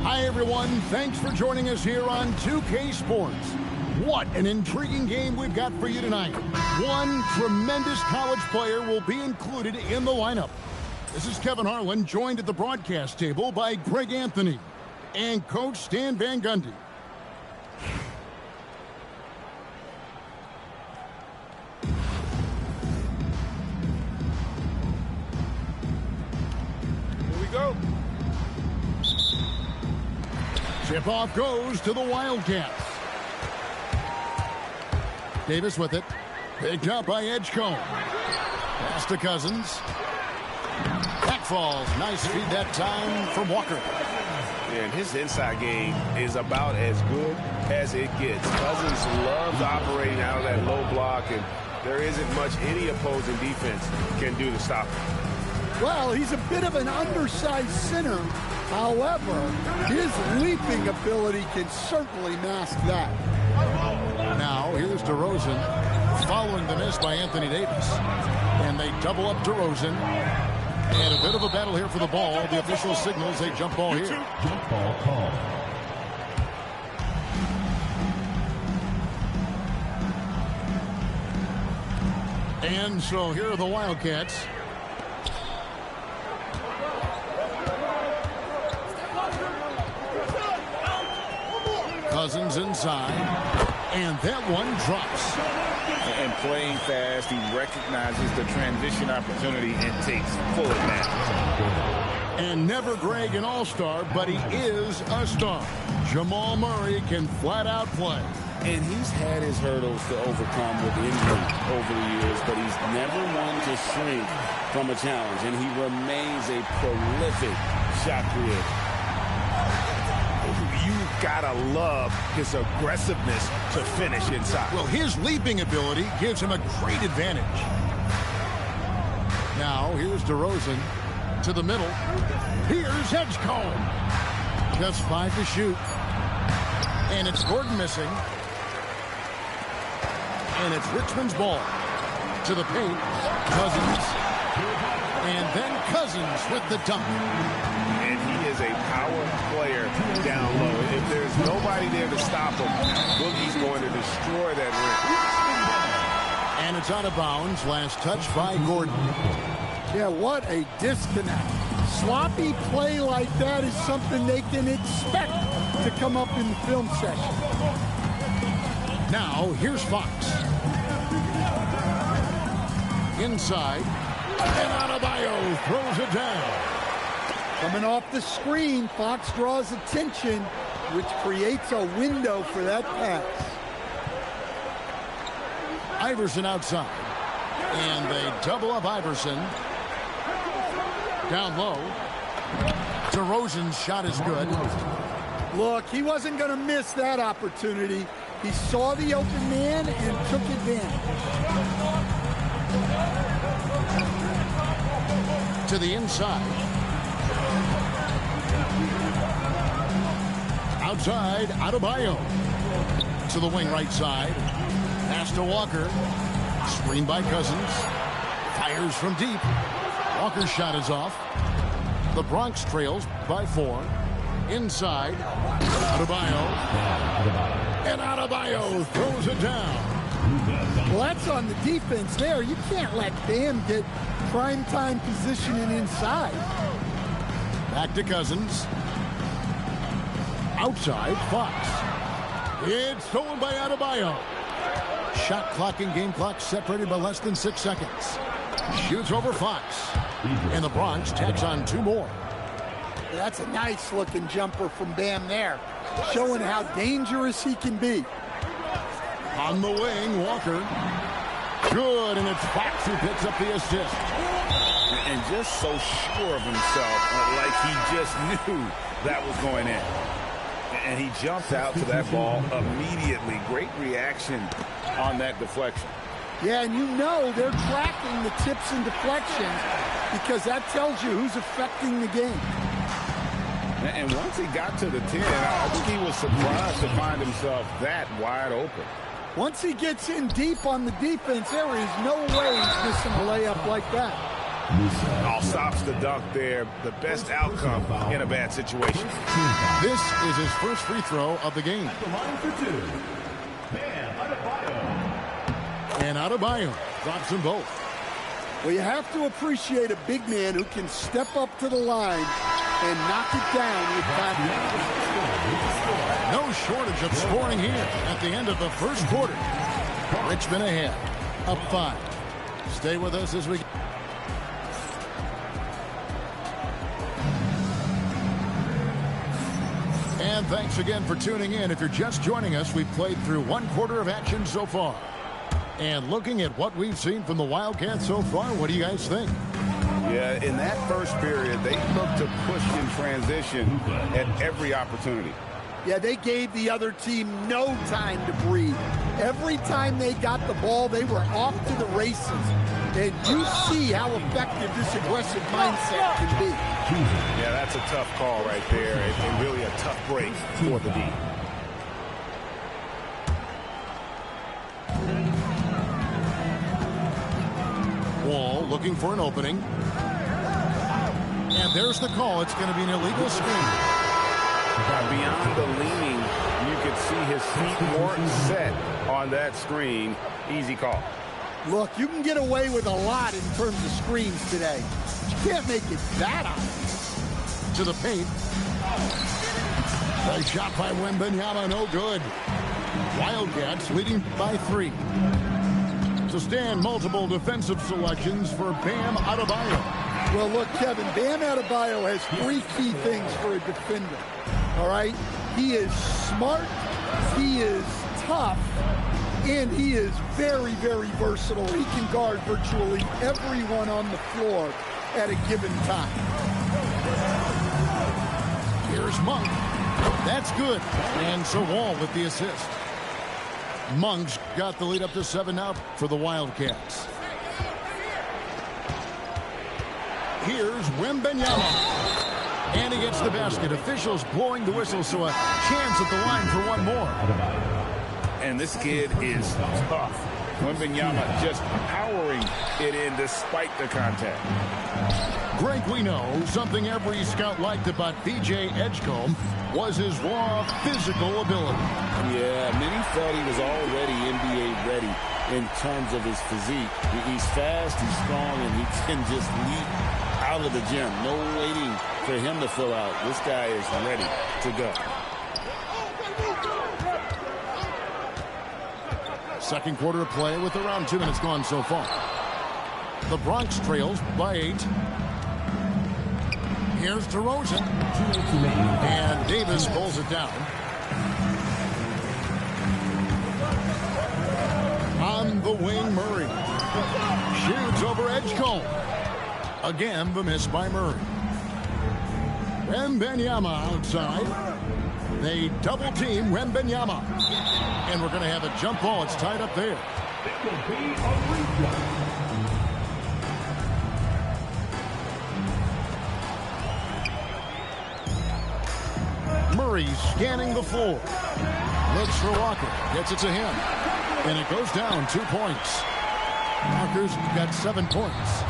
Hi, everyone. Thanks for joining us here on 2K Sports. What an intriguing game we've got for you tonight. One tremendous college player will be included in the lineup. This is Kevin Harlan, joined at the broadcast table by Greg Anthony and Coach Stan Van Gundy. Here we go. Tip-off goes to the Wildcats. Davis with it. Picked up by Edgecombe. Pass to Cousins. Back falls. Nice feed that time from Walker. And his inside game is about as good as it gets. Cousins loves operating out of that low block, and there isn't much any opposing defense can do to stop him. Well, he's a bit of an undersized center. However, his leaping ability can certainly mask that. Now, here's DeRozan following the miss by Anthony Davis. And they double up DeRozan. And a bit of a battle here for the ball. The official signals a jump ball here. Jump ball call. And so here are the Wildcats. Cousins inside, and that one drops. And playing fast, he recognizes the transition opportunity and takes full advantage. And never Greg an all-star, but he is a star. Jamal Murray can flat out play. And he's had his hurdles to overcome with injury over the years, but he's never one to shrink from a challenge, and he remains a prolific shot creator. You gotta love his aggressiveness to finish inside. Well, his leaping ability gives him a great advantage. Now, here's DeRozan to the middle. Here's Edgecombe. Just 5 to shoot. And it's Gordon missing. And it's Richmond's ball. To the paint. Cousins. And then Cousins with the dunk. And he is a power player down low. If there's nobody there to stop him, Boogie's going to destroy that rim. And it's out of bounds. Last touch by Gordon. Yeah, what a disconnect. Sloppy play like that is something they can expect to come up in the film session. Now, here's Fox. Inside. And Adebayo throws it down. Coming off the screen, Fox draws attention, which creates a window for that pass. Iverson outside. And they double up Iverson. Down low. DeRozan's shot is good. Look, he wasn't going to miss that opportunity. He saw the open man and took advantage. To the inside. Outside, Adebayo. To the wing right side. Pass to Walker. Screened by Cousins. Fires from deep. Walker's shot is off. The Bronx trails by 4. Inside, Adebayo. And Adebayo throws it down. Well, that's on the defense there. You can't let Bam get primetime positioning inside. Back to Cousins. Outside, Fox. It's stolen by Adebayo. Shot clock and game clock separated by less than 6 seconds. Shoots over Fox. And the Bronx tacks on 2 more. That's a nice looking jumper from Bam there, showing how dangerous he can be. On the wing, Walker. Good, and it's Fox who picks up the assist. And just so sure of himself, like he just knew that was going in. And he jumped out to that ball immediately. Great reaction on that deflection. Yeah, and you know they're tracking the tips and deflections because that tells you who's affecting the game. And once he got to the 10, I think he was surprised to find himself that wide open. Once he gets in deep on the defense, there is no way he's missing a layup like that. All stops the dunk there. The best outcome in a bad situation. This is his first free throw of the game. The line for 2. Bam Adebayo. And Adebayo drops them both. Well, you have to appreciate a big man who can step up to the line and knock it down with confidence. No shortage of scoring here at the end of the first quarter. Richmond ahead, up 5. Stay with us as we... And thanks again for tuning in. If you're just joining us, we've played through 1 quarter of action so far. And looking at what we've seen from the Wildcats so far, what do you guys think? Yeah, in that first period, they looked to push in transition at every opportunity. Yeah, they gave the other team no time to breathe. Every time they got the ball, they were off to the races. And you see how effective this aggressive mindset can be. Yeah, that's a tough call right there, and really a tough break for the D. Wall looking for an opening. And there's the call. It's going to be an illegal screen. Beyond the leaning, you could see his feet weren't set on that screen. Easy call. Look, you can get away with a lot in terms of screens today. You can't make it that obvious. To the paint. A shot by Wembanyama, no good. Wildcats leading by 3. To stand multiple defensive selections for Bam Adebayo. Well, look, Kevin, Bam Adebayo has 3 key things for a defender. All right? He is smart, he is tough, and he is very, very versatile. He can guard virtually everyone on the floor at a given time. Here's Monk. That's good. And so Wall with the assist. Monk's got the lead up to 7 now for the Wildcats. Here's Wembanyama. And he gets the basket. Officials blowing the whistle, so a chance at the line for 1 more. And this kid is tough. Wembanyama just powering it in despite the contact. Greg, we know something every scout liked about B.J. Edgecombe was his raw physical ability. Yeah, many felt he was already NBA ready in terms of his physique. He's fast, he's strong, and he can just leap out of the gym. No waiting for him to fill out. This guy is ready to go. Second quarter of play with around 2 minutes gone so far. The Bronx trails by 8. Here's DeRozan. And Davis pulls it down. On the wing, Murray. Shoots over Edgecombe. Again, the miss by Murray. Wembanyama outside. They double team Wembanyama. And we're going to have a jump ball. It's tied up there. It will be a replay. Murray scanning the floor. Looks for Walker. Gets it to him. And it goes down 2 points. Walker's got 7 points.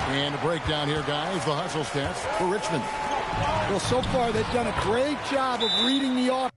And a breakdown here, guys. The hustle stats for Richmond. Well, so far they've done a great job of reading the offense.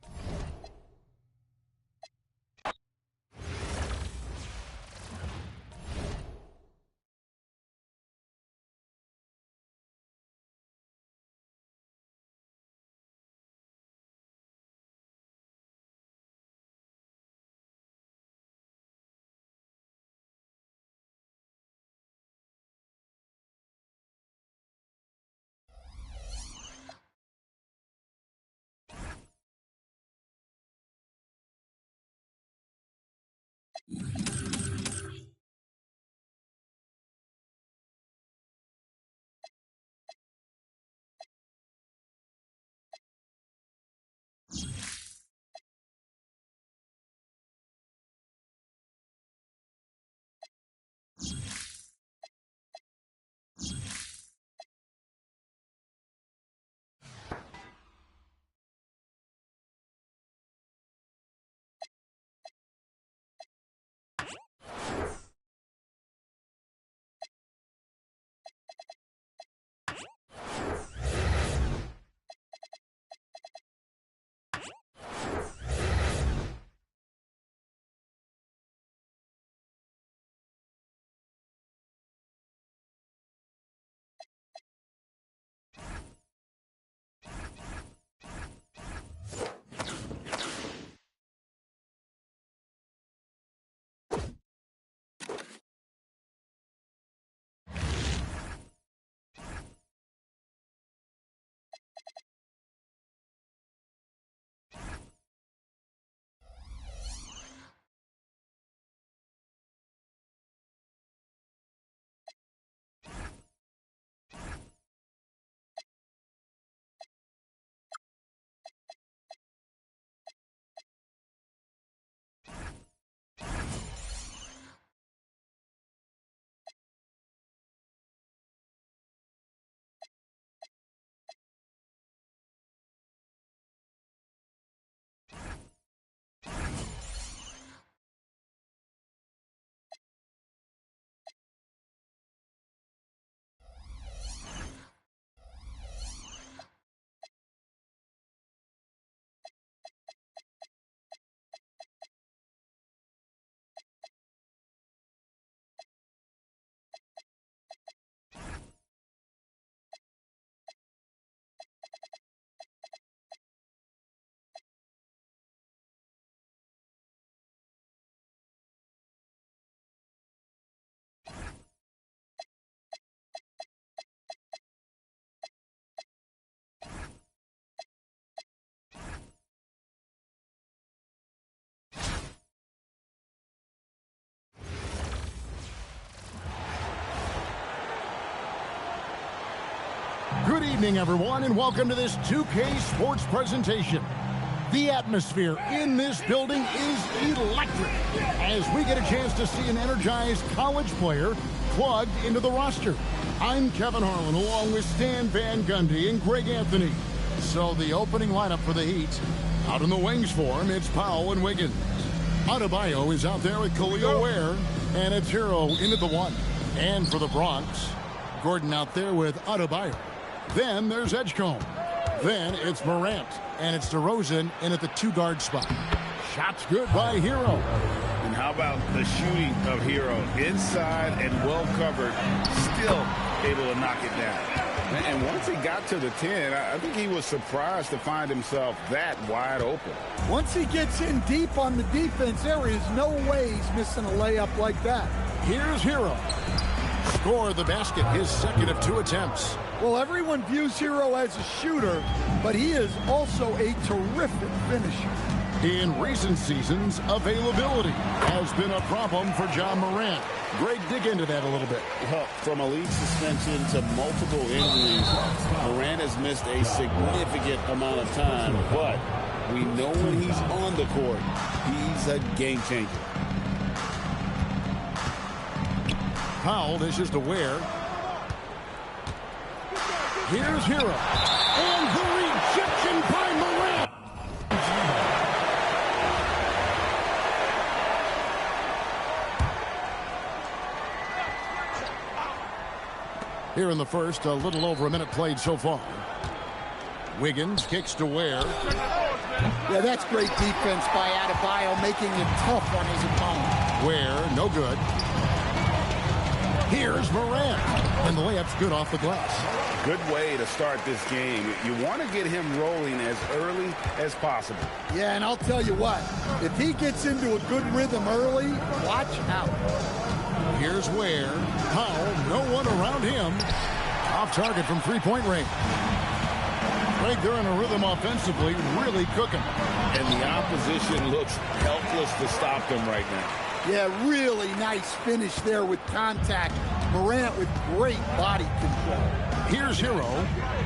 Good evening, everyone, and welcome to this 2K Sports presentation. The atmosphere in this building is electric as we get a chance to see an energized college player plugged into the roster. I'm Kevin Harlan along with Stan Van Gundy and Greg Anthony. So the opening lineup for the Heat, out in the wings for him, it's Powell and Wiggins. Adebayo is out there with Khalil Ware, and it's Hero into the 1. And for the Bronx, Gordon out there with Adebayo. Then there's Edgecombe. Then it's Morant, and it's DeRozan in at the 2-guard spot. Shots good by Hero. And how about the shooting of Hero? Inside and well covered, still able to knock it down. And once he got to the 10, I think he was surprised to find himself that wide open. Once he gets in deep on the defense, there is no way he's missing a layup like that. Here's Hero. Score the basket, his second of 2 attempts. Well, everyone views Hero as a shooter, but he is also a terrific finisher. In recent seasons, availability has been a problem for John Morant. Greg, dig into that a little bit. From a league suspension to multiple injuries, Morant has missed a significant amount of time, but We know when he's on the court, he's a game changer. Powell dishes to Ware. Here's Hero. And the rejection by Morant. Here in the first, a little over a minute played so far. Wiggins kicks to Ware. Yeah, that's great defense by Adebayo, making it tough on his opponent. Ware, no good. Here's Morant. And the layup's good off the glass. Good way to start this game. You want to get him rolling as early as possible. Yeah, and I'll tell you what, if he gets into a good rhythm early, watch out. Here's Ware. Powell, no one around him. Off target from three-point range. Greg, they're in a rhythm offensively, really cooking. And the opposition looks helpless to stop them right now. Yeah, really nice finish there with contact. Morant with great body control. Here's Hero.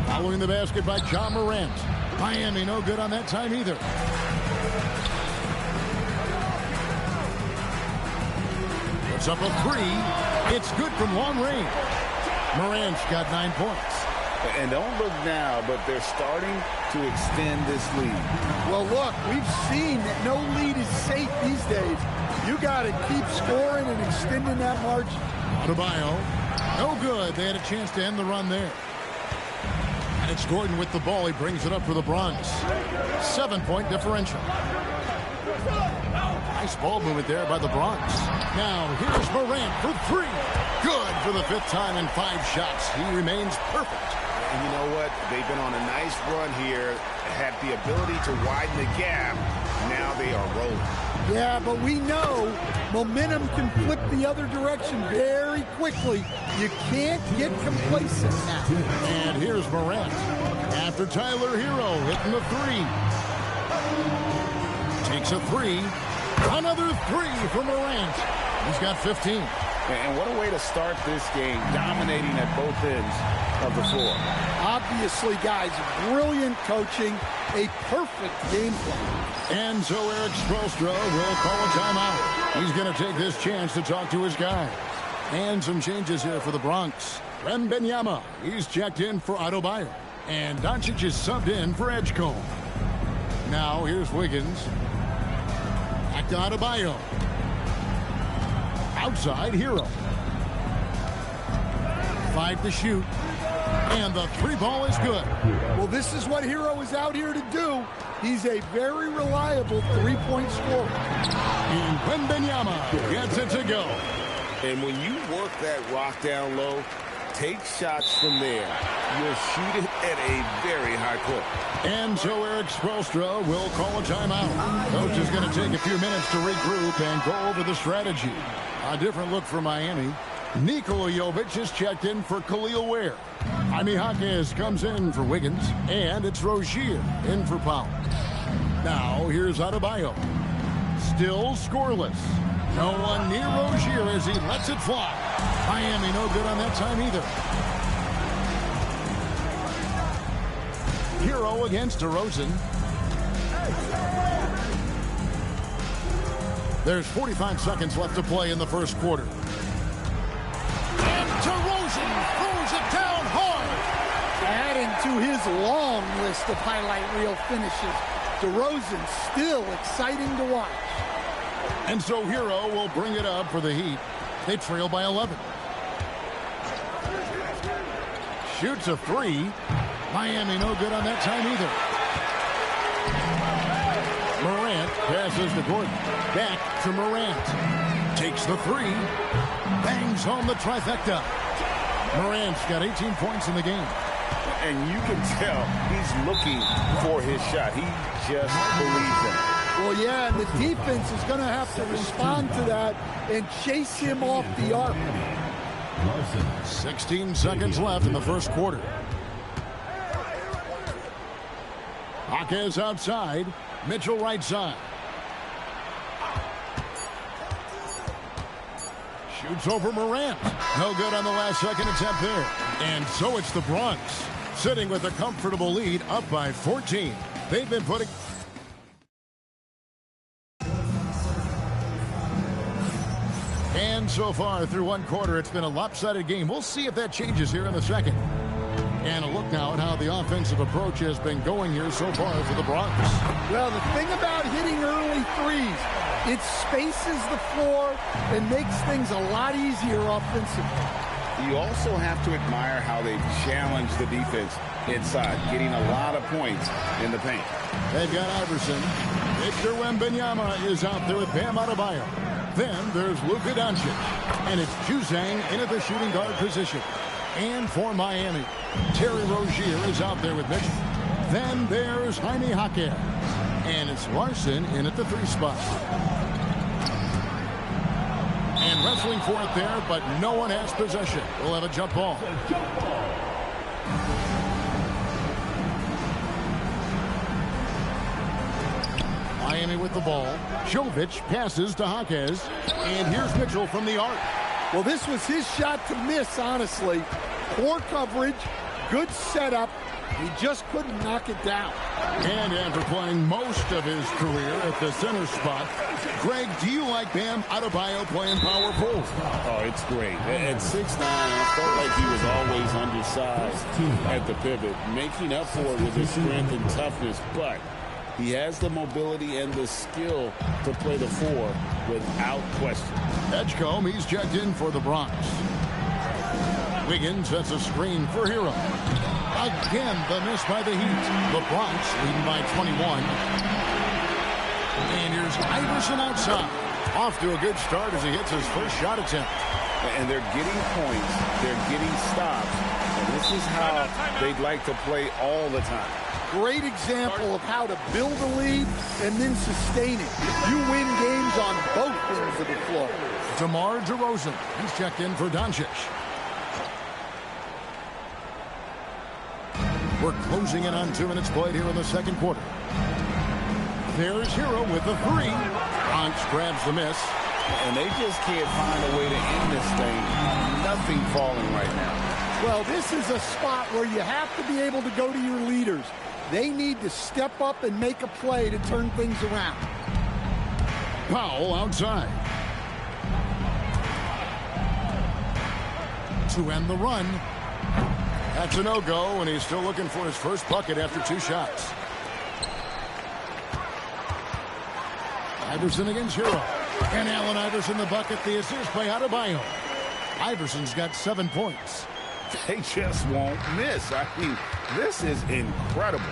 Following the basket by John Morant. Miami no good on that time either. Puts up a three. It's good from long range. Morant's got 9 points. And don't look now, but they're starting to extend this lead. Well, look, we've seen that no lead is safe these days. You got to keep scoring and extending that margin. Adebayo, no good. They had a chance to end the run there. And it's Gordon with the ball. He brings it up for the Bronx. 7-point differential. Nice ball movement there by the Bronx. Now here's Morant for three. Good for the 5th time in 5 shots. He remains perfect. And you know what? They've been on a nice run here, had the ability to widen the gap. Now they are rolling. Yeah, but we know momentum can flip the other direction very quickly. You can't get complacent now. And here's Morant. After Tyler Hero hitting the three. Takes a three. Another three for Morant. He's got 15. And what a way to start this game, dominating at both ends of the floor. Obviously, guys, brilliant coaching, a perfect game plan. And so Eric Spoelstra will call a timeout. He's going to take this chance to talk to his guys. And some changes here for the Bronx. Wembanyama, he's checked in for Adebayo. And Doncic is subbed in for Edgecombe. Now here's Wiggins. Back to Adebayo. Outside Hero. 5 to shoot. And the 3 ball is good. Well, this is what Hero is out here to do. He's a very reliable 3-point scorer. And Wembanyama gets it to go. And when you work that rock down low, take shots from there. You'll shoot it at a very high clip. And so Eric Spoelstra will call a timeout. Coach is going to take a few minutes to regroup and go over the strategy. A different look for Miami. Nikola Jovic is checked in for Khalil Ware. Jaime Jaquez comes in for Wiggins. And it's Rozier in for Powell. Now here's Adebayo. Still scoreless. No one near Rozier as he lets it fly. Miami no good on that time either. Hero against DeRozan. There's 45 seconds left to play in the first quarter. And DeRozan throws it down hard. Adding to his long list of highlight reel finishes. DeRozan still exciting to watch. And so Hero will bring it up for the Heat. They trail by 11. Shoots a three. Miami no good on that time either. Morant passes to Gordon. Back to Morant. Takes the three. Bangs home the trifecta. Morant's got 18 points in the game. And you can tell he's looking for his shot. He just believes in it. Well, yeah, and the defense is going to have to respond to that and chase him off the arc. 16 seconds left in the first quarter. Jaquez outside. Mitchell right side. Shoots over Morant. No good on the last second attempt there. And so it's the Bronx, sitting with a comfortable lead up by 14. They've been putting... And so far through one quarter, it's been a lopsided game. We'll see if that changes here in the second. And a look now at how the offensive approach has been going here so far for the Bronx. Well, the thing about hitting early threes, it spaces the floor and makes things a lot easier offensively. You also have to admire how they've challenged the defense inside, getting a lot of points in the paint. They've got Iverson. Victor Wembanyama is out there with Bam Adebayo. Then there's Luka Doncic. And it's Juzang in at the shooting guard position. And for Miami, Terry Rozier is out there with Mitchell. Then there's Jaime Jaquez. And it's Larson in at the 3 spot. And wrestling for it there, but no one has possession. We'll have a jump ball. Miami with the ball. Jovic passes to Jaquez. And here's Mitchell from the arc. Well, this was his shot to miss, honestly. Poor coverage, good setup. He just couldn't knock it down. And after playing most of his career at the center spot, Greg, do you like Bam Adebayo playing power forward? Oh, it's great. At 6'9", I felt like he was always undersized at the pivot, making up for it with his strength and toughness, but he has the mobility and the skill to play the 4 without question. Edgecombe, he's checked in for the Bronx. Wiggins sets a screen for Hero. Again, the miss by the Heat. The Bronx leading by 21. And here's Iverson outside. Off to a good start as he hits his first shot attempt. And they're getting points. They're getting stops. And this is how they'd like to play all the time. Great example of how to build a lead and then sustain it. You win games on both ends of the floor. DeMar DeRozan, he's checked in for Doncic. We're closing in on 2 minutes played here in the second quarter. There's Hero with the 3. Bronx grabs the miss. And they just can't find a way to end this thing. Nothing falling right now. Well, this is a spot where you have to be able to go to your leaders. They need to step up and make a play to turn things around. Powell outside. To end the run. That's a no-go, and he's still looking for his first bucket after 2 shots. Iverson against Hero. And Allen Iverson the bucket, the assist by Adebayo. Iverson's got 7 points. They just won't miss. I mean, this is incredible.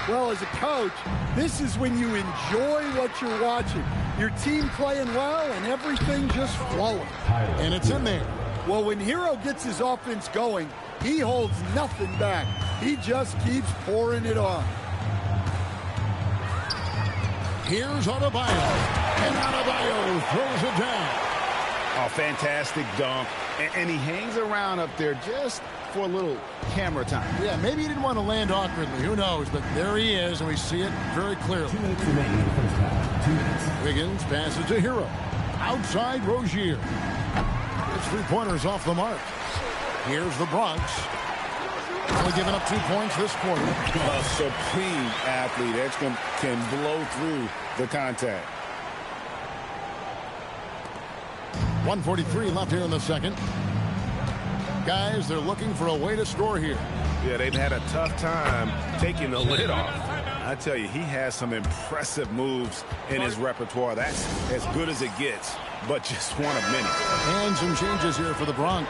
Well, as a coach, this is when you enjoy what you're watching. Your team playing well and everything just flowing. And it's in there. Well, when Hero gets his offense going, he holds nothing back. He just keeps pouring it on. Here's Adebayo. And Adebayo throws it down. Oh, fantastic dunk. And he hangs around up there just for a little camera time. Yeah, maybe he didn't want to land awkwardly. Who knows? But there he is, and we see it very clearly. 2 minutes remaining in the first half. 2 minutes. Wiggins passes to Hero. Outside Rozier. It's 3-pointers off the mark. Here's the Bronx. Only giving up 2 points this quarter. A supreme athlete. Edgecombe can blow through the contact. 1:43 left here in the second. Guys, they're looking for a way to score here. Yeah, they've had a tough time taking the lid off. I tell you, he has some impressive moves in his repertoire. That's as good as it gets, but just one of many. And some changes here for the Bronx.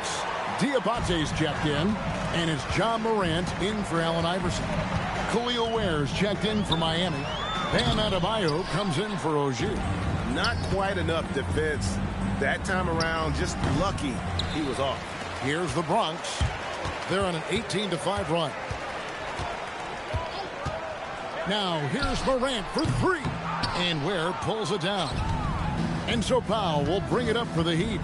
Diabate's checked in, and it's John Morant in for Allen Iverson. Khalil Ware's checked in for Miami. Bam Adebayo comes in for Rozier. Not quite enough defense that time around. Just lucky he was off. Here's the Bronx. They're on an 18-5 run. Now here's Morant for 3. And Ware pulls it down. And so Powell will bring it up for the Heat.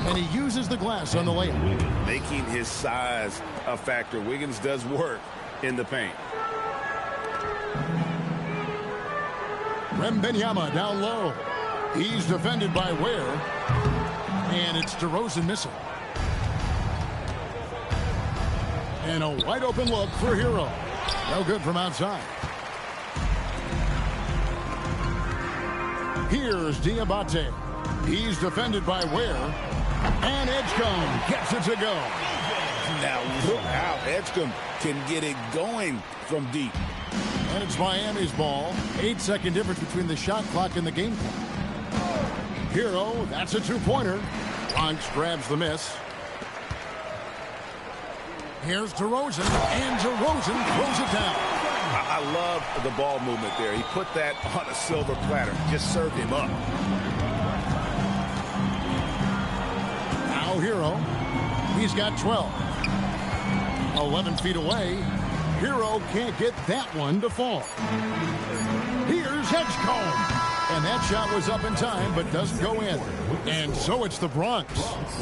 And he uses the glass on the layup. Making his size a factor. Wiggins does work in the paint. Wembanyama down low. He's defended by Ware. And it's DeRozan missing. And a wide open look for Hero. No good from outside. Here's Diabate. He's defended by Ware. And Edgecombe gets it to go. Now look how Edgecombe can get it going from deep. And it's Miami's ball. 8-second difference between the shot clock and the game clock. Hero, that's a two-pointer. Bronx grabs the miss. Here's DeRozan, and DeRozan throws it down. I love the ball movement there. He put that on a silver platter. Just served him up. Now Hero. He's got 12. 11 feet away. Hero can't get that one to fall. Here's Edgecombe. And that shot was up in time, but doesn't go in. And so it's the Bronx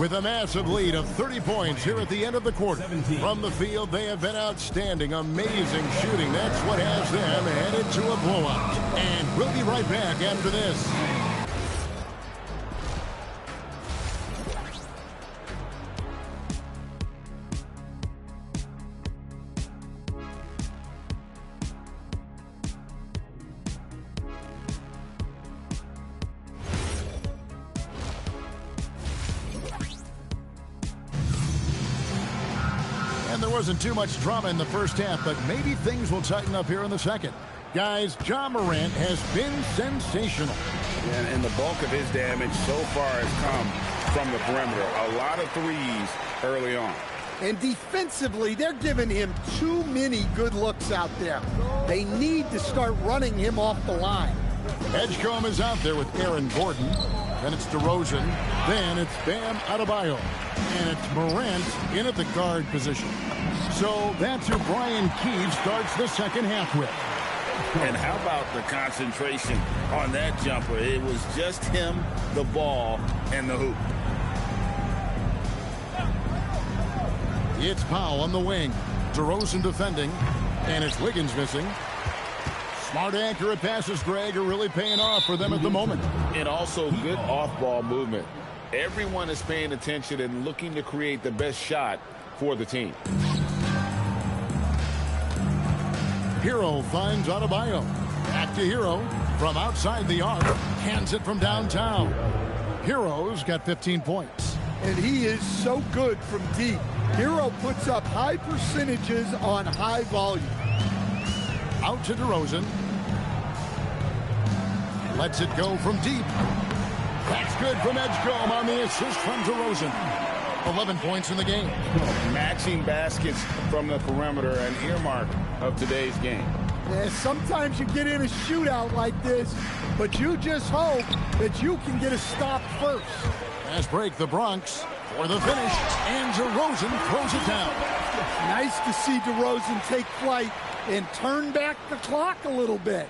with a massive lead of 30 points here at the end of the quarter. From the field, they have been outstanding, amazing shooting. That's what has them headed to a blowout. And we'll be right back after this. There wasn't too much drama in the first half, but maybe things will tighten up here in the second. Guys, Ja Morant has been sensational. And the bulk of his damage so far has come from the perimeter. A lot of threes early on. And defensively, they're giving him too many good looks out there. They need to start running him off the line. Edgecombe is out there with Aaron Gordon. Then it's DeRozan. Then it's Bam Adebayo. And it's Morant in at the guard position. So that's who Brian Keefe starts the second half with. And how about the concentration on that jumper? It was just him, the ball, and the hoop. It's Powell on the wing. DeRozan defending. And it's Wiggins missing. Smart, accurate passes, Greg, are really paying off for them at the moment. And also good off-ball movement. Everyone is paying attention and looking to create the best shot for the team. Hero finds Adebayo. Back to Hero from outside the arc. Hands it from downtown. Hero's got 15 points. And he is so good from deep. Hero puts up high percentages on high volume. Out to DeRozan. Lets it go from deep. That's good from Edgecombe on the assist from DeRozan. 11 points in the game. Matching baskets from the perimeter, an earmark of today's game. Yeah, sometimes you get in a shootout like this, but you just hope that you can get a stop first. Fast break, the Bronx for the finish, and DeRozan throws it down. Nice to see DeRozan take flight and turn back the clock a little bit.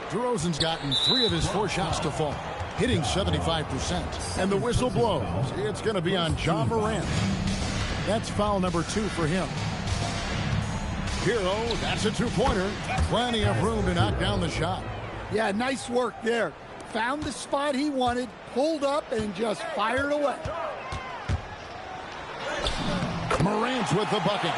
DeRozan's gotten 3 of his 4 shots to fall, hitting 75%. And the whistle blows. It's going to be on Ja Morant. That's foul number 2 for him. Hero, that's a two-pointer. Plenty of room to knock down the shot. Yeah, nice work there. Found the spot he wanted, pulled up, and just fired away. Morant with the bucket.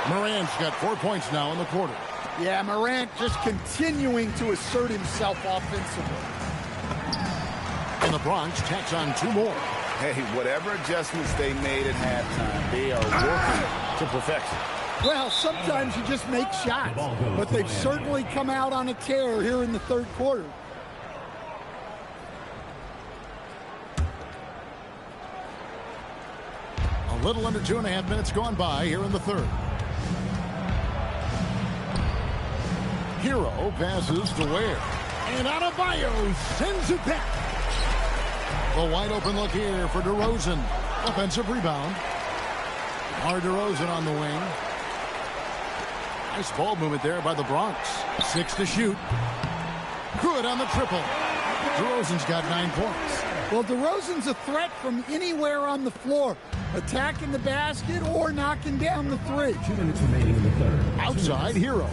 Morant's got 4 points now in the quarter. Yeah, Morant just continuing to assert himself offensively. And the Bronx tacks on 2 more. Hey, whatever adjustments they made at halftime, they are working to perfection. Well, sometimes you just make shots, but they've certainly come out on a tear here in the third quarter. A little under 2.5 minutes gone by here in the third. Hero passes to Ware. And Adebayo sends it back. A wide open look here for DeRozan. Offensive rebound. DeRozan on the wing. Nice ball movement there by the Bronx. 6 to shoot. Good on the triple. DeRozan's got 9 points. Well, DeRozan's a threat from anywhere on the floor. Attacking the basket or knocking down the 3. 2 minutes remaining in the third. Outside Hero.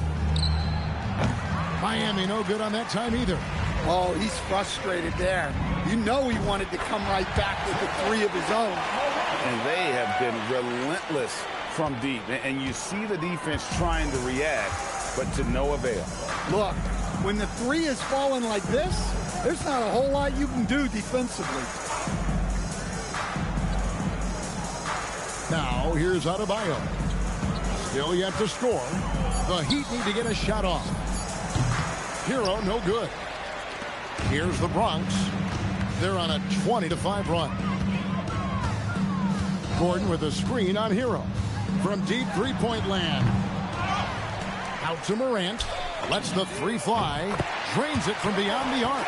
Miami no good on that time either. Oh, he's frustrated there. You know he wanted to come right back with the 3 of his own. And they have been relentless from deep. And you see the defense trying to react, but to no avail. Look, when the three is falling like this, there's not a whole lot you can do defensively. Now, here's Adebayo. Still yet to score. The Heat need to get a shot off. Hero, no good. Here's the Bronx. They're on a 20-5 run. Gordon with a screen on Hero. From deep three-point land. Out to Morant. Lets the three fly. Drains it from beyond the arc.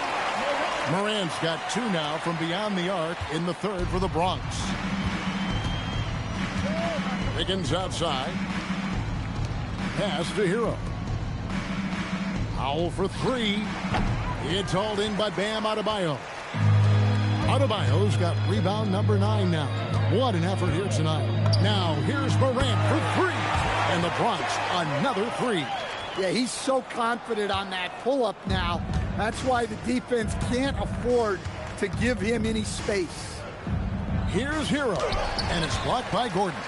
Morant's got two now from beyond the arc in the third for the Bronx. Higgins outside. Pass to Hero. Powell for three. It's hauled in by Bam Adebayo. Adebayo's got rebound number 9 now. What an effort here tonight. Now here's Morant for three. And the Bronx, another three. Yeah, he's so confident on that pull-up now. That's why the defense can't afford to give him any space. Here's Hero. And it's blocked by Gordon.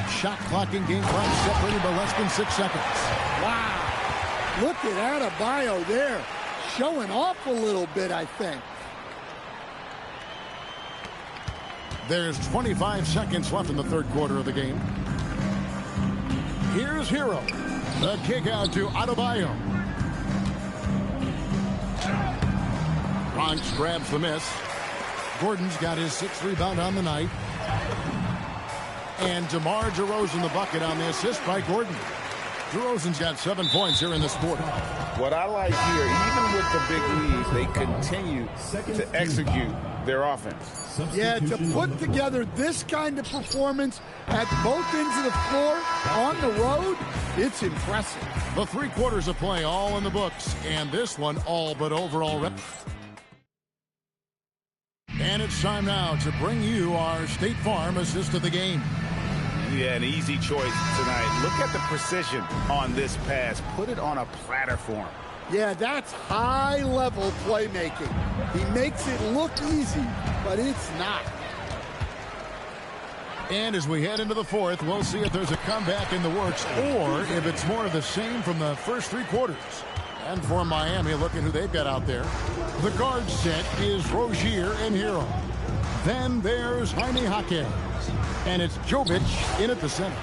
Shot clock in game 5 separated by less than 6 seconds. Wow. Look at Adebayo there. Showing off a little bit, I think. There's 25 seconds left in the third quarter of the game. Here's Hero. The kick out to Adebayo. Bronx grabs the miss. Gordon's got his 6th rebound on the night. And DeMar DeRozan the bucket on the assist by Gordon. DeRozan's got 7 points here in this quarter. What I like here, even with the big lead, they continue to execute their offense. Yeah, to put together this kind of performance at both ends of the floor on the road, it's impressive. The 3 quarters of play all in the books, and this one all but over already. And it's time now to bring you our State Farm assist of the game. Yeah, an easy choice tonight. Look at the precision on this pass. Put it on a platter for him. Yeah, that's high-level playmaking. He makes it look easy, but it's not. And as we head into the fourth, we'll see if there's a comeback in the works or if it's more of the same from the first 3 quarters. And for Miami, look at who they've got out there. The guard set is Rozier and Hero. Then there's Jaime Jaquez. And it's Jovic in at the center.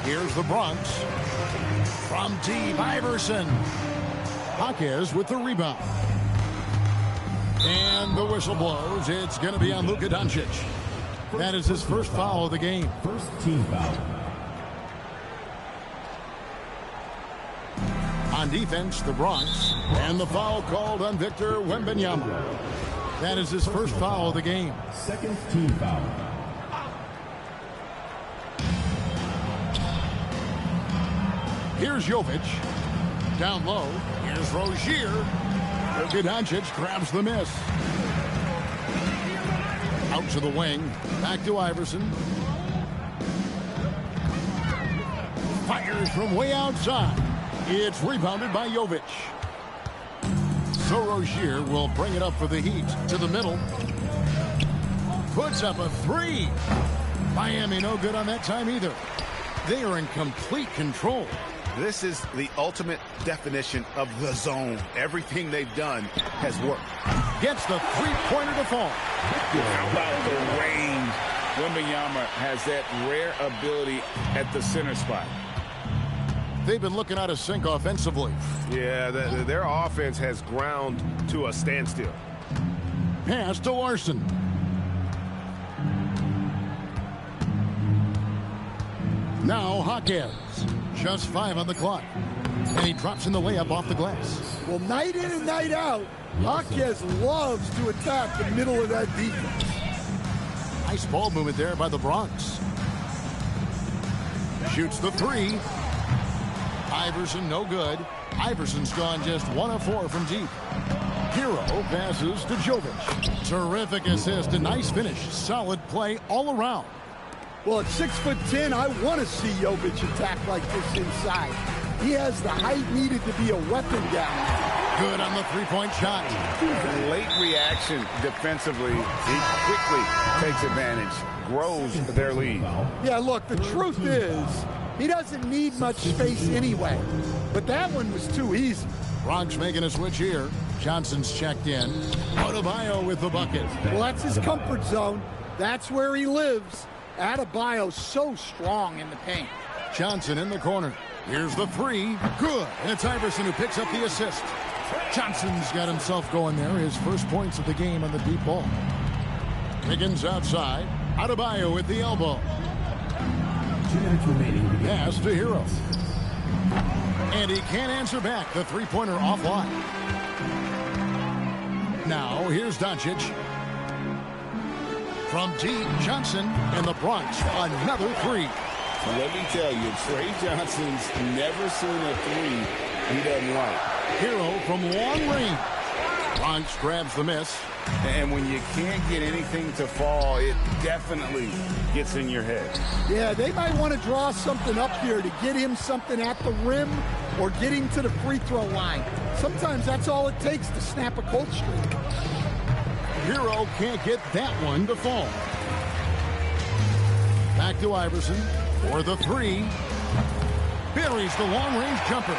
Here's the Bronx. From deep, Iverson. Jaquez with the rebound. And the whistle blows. It's going to be on Luka Doncic. That is his first foul of the game. First team foul. On defense, the Bronx. And the foul called on Victor Wembanyama. That is his first foul of the game. Second team foul. Here's Jovic. Down low. Here's Rozier. Luka Doncic grabs the miss. Out to the wing. Back to Iverson. Fires from way outside. It's rebounded by Jovic. So Rozier will bring it up for the Heat to the middle. Puts up a 3. Miami no good on that time either. They are in complete control. This is the ultimate definition of the zone. Everything they've done has worked. Gets the three-pointer to fall. How about the range? Wembanyama has that rare ability at the center spot. They've been looking out of sync offensively. Yeah, their offense has ground to a standstill. Pass to Larson. Now Jaquez. Just 5 on the clock. And he drops in the layup off the glass. Well, night in and night out, Jaquez loves to attack the middle of that defense. Nice ball movement there by the Bronx. Shoots the 3. Iverson no good. Iverson's gone just 1 of 4 from deep. Hero passes to Jovic. Terrific assist, a nice finish. Solid play all around. Well, at 6'10", I want to see Jovic attack like this inside. He has the height needed to be a weapon down there. Good on the three-point shot. Late reaction defensively. He quickly takes advantage, grows their lead. Yeah, look, the truth is, He doesn't need much space anyway. But that one was too easy. Bronx making a switch here. Johnson's checked in. Adebayo with the bucket. Well, that's his comfort zone. That's where he lives. Adebayo's so strong in the paint. Johnson in the corner. Here's the three. Good. And it's Iverson who picks up the assist. Johnson's got himself going there. His first points of the game on the deep ball. Higgins outside. Adebayo with the elbow. 2 minutes remaining. Pass to Hero. And he can't answer back. The three-pointer offline. Now, here's Doncic. From deep, Johnson and the Bronx. Another three. Let me tell you, Trey Johnson's never seen a three he doesn't like. Hero from long range. Bronx grabs the miss. And when you can't get anything to fall, it definitely gets in your head. Yeah, they might want to draw something up here to get him something at the rim or get him to the free throw line. Sometimes that's all it takes to snap a cold streak. Hero can't get that one to fall. Back to Iverson for the three. Buries the long-range jumper.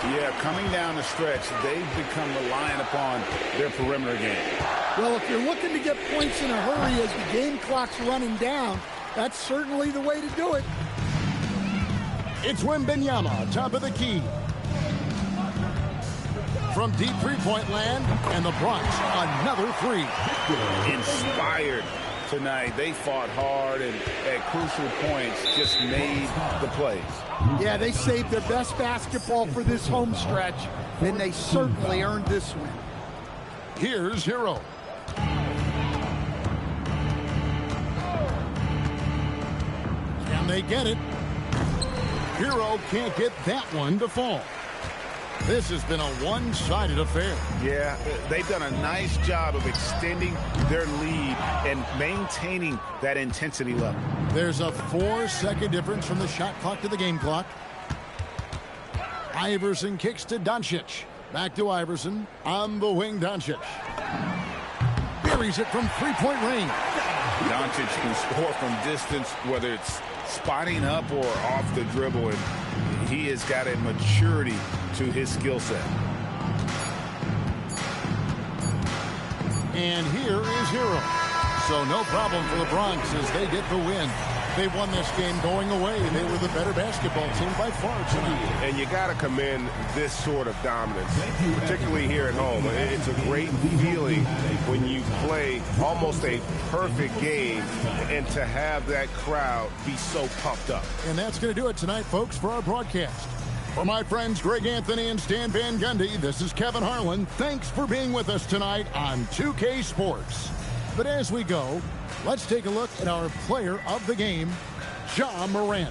Yeah, coming down the stretch, they've become reliant upon their perimeter game. Well, if you're looking to get points in a hurry as the game clock's running down, that's certainly the way to do it. It's Wembanyama, top of the key. From deep three-point land, and the Bronx, another three. Inspired tonight. They fought hard and at crucial points just made the plays. Yeah, they saved their best basketball for this home stretch, and they certainly earned this win. Here's Hero. Can they get it? Hero can't get that one to fall. This has been a one-sided affair. Yeah, they've done a nice job of extending their lead and maintaining that intensity level. There's a 4-second difference from the shot clock to the game clock. Iverson kicks to Doncic. Back to Iverson. On the wing, Doncic. Buries it from three-point range. Doncic can score from distance, whether it's spotting up or off the dribble, and he has got a maturity to his skill set. And here is Hero. So no problem for the Bronx as they get the win. They won this game going away. They were the better basketball team by far tonight. And you got to commend this sort of dominance, particularly here at home. It's a great feeling when you play almost a perfect game and to have that crowd be so pumped up. And that's going to do it tonight, folks, for our broadcast. For my friends Greg Anthony and Stan Van Gundy, this is Kevin Harlan. Thanks for being with us tonight on 2K Sports. But as we go, let's take a look at our player of the game, Ja Morant.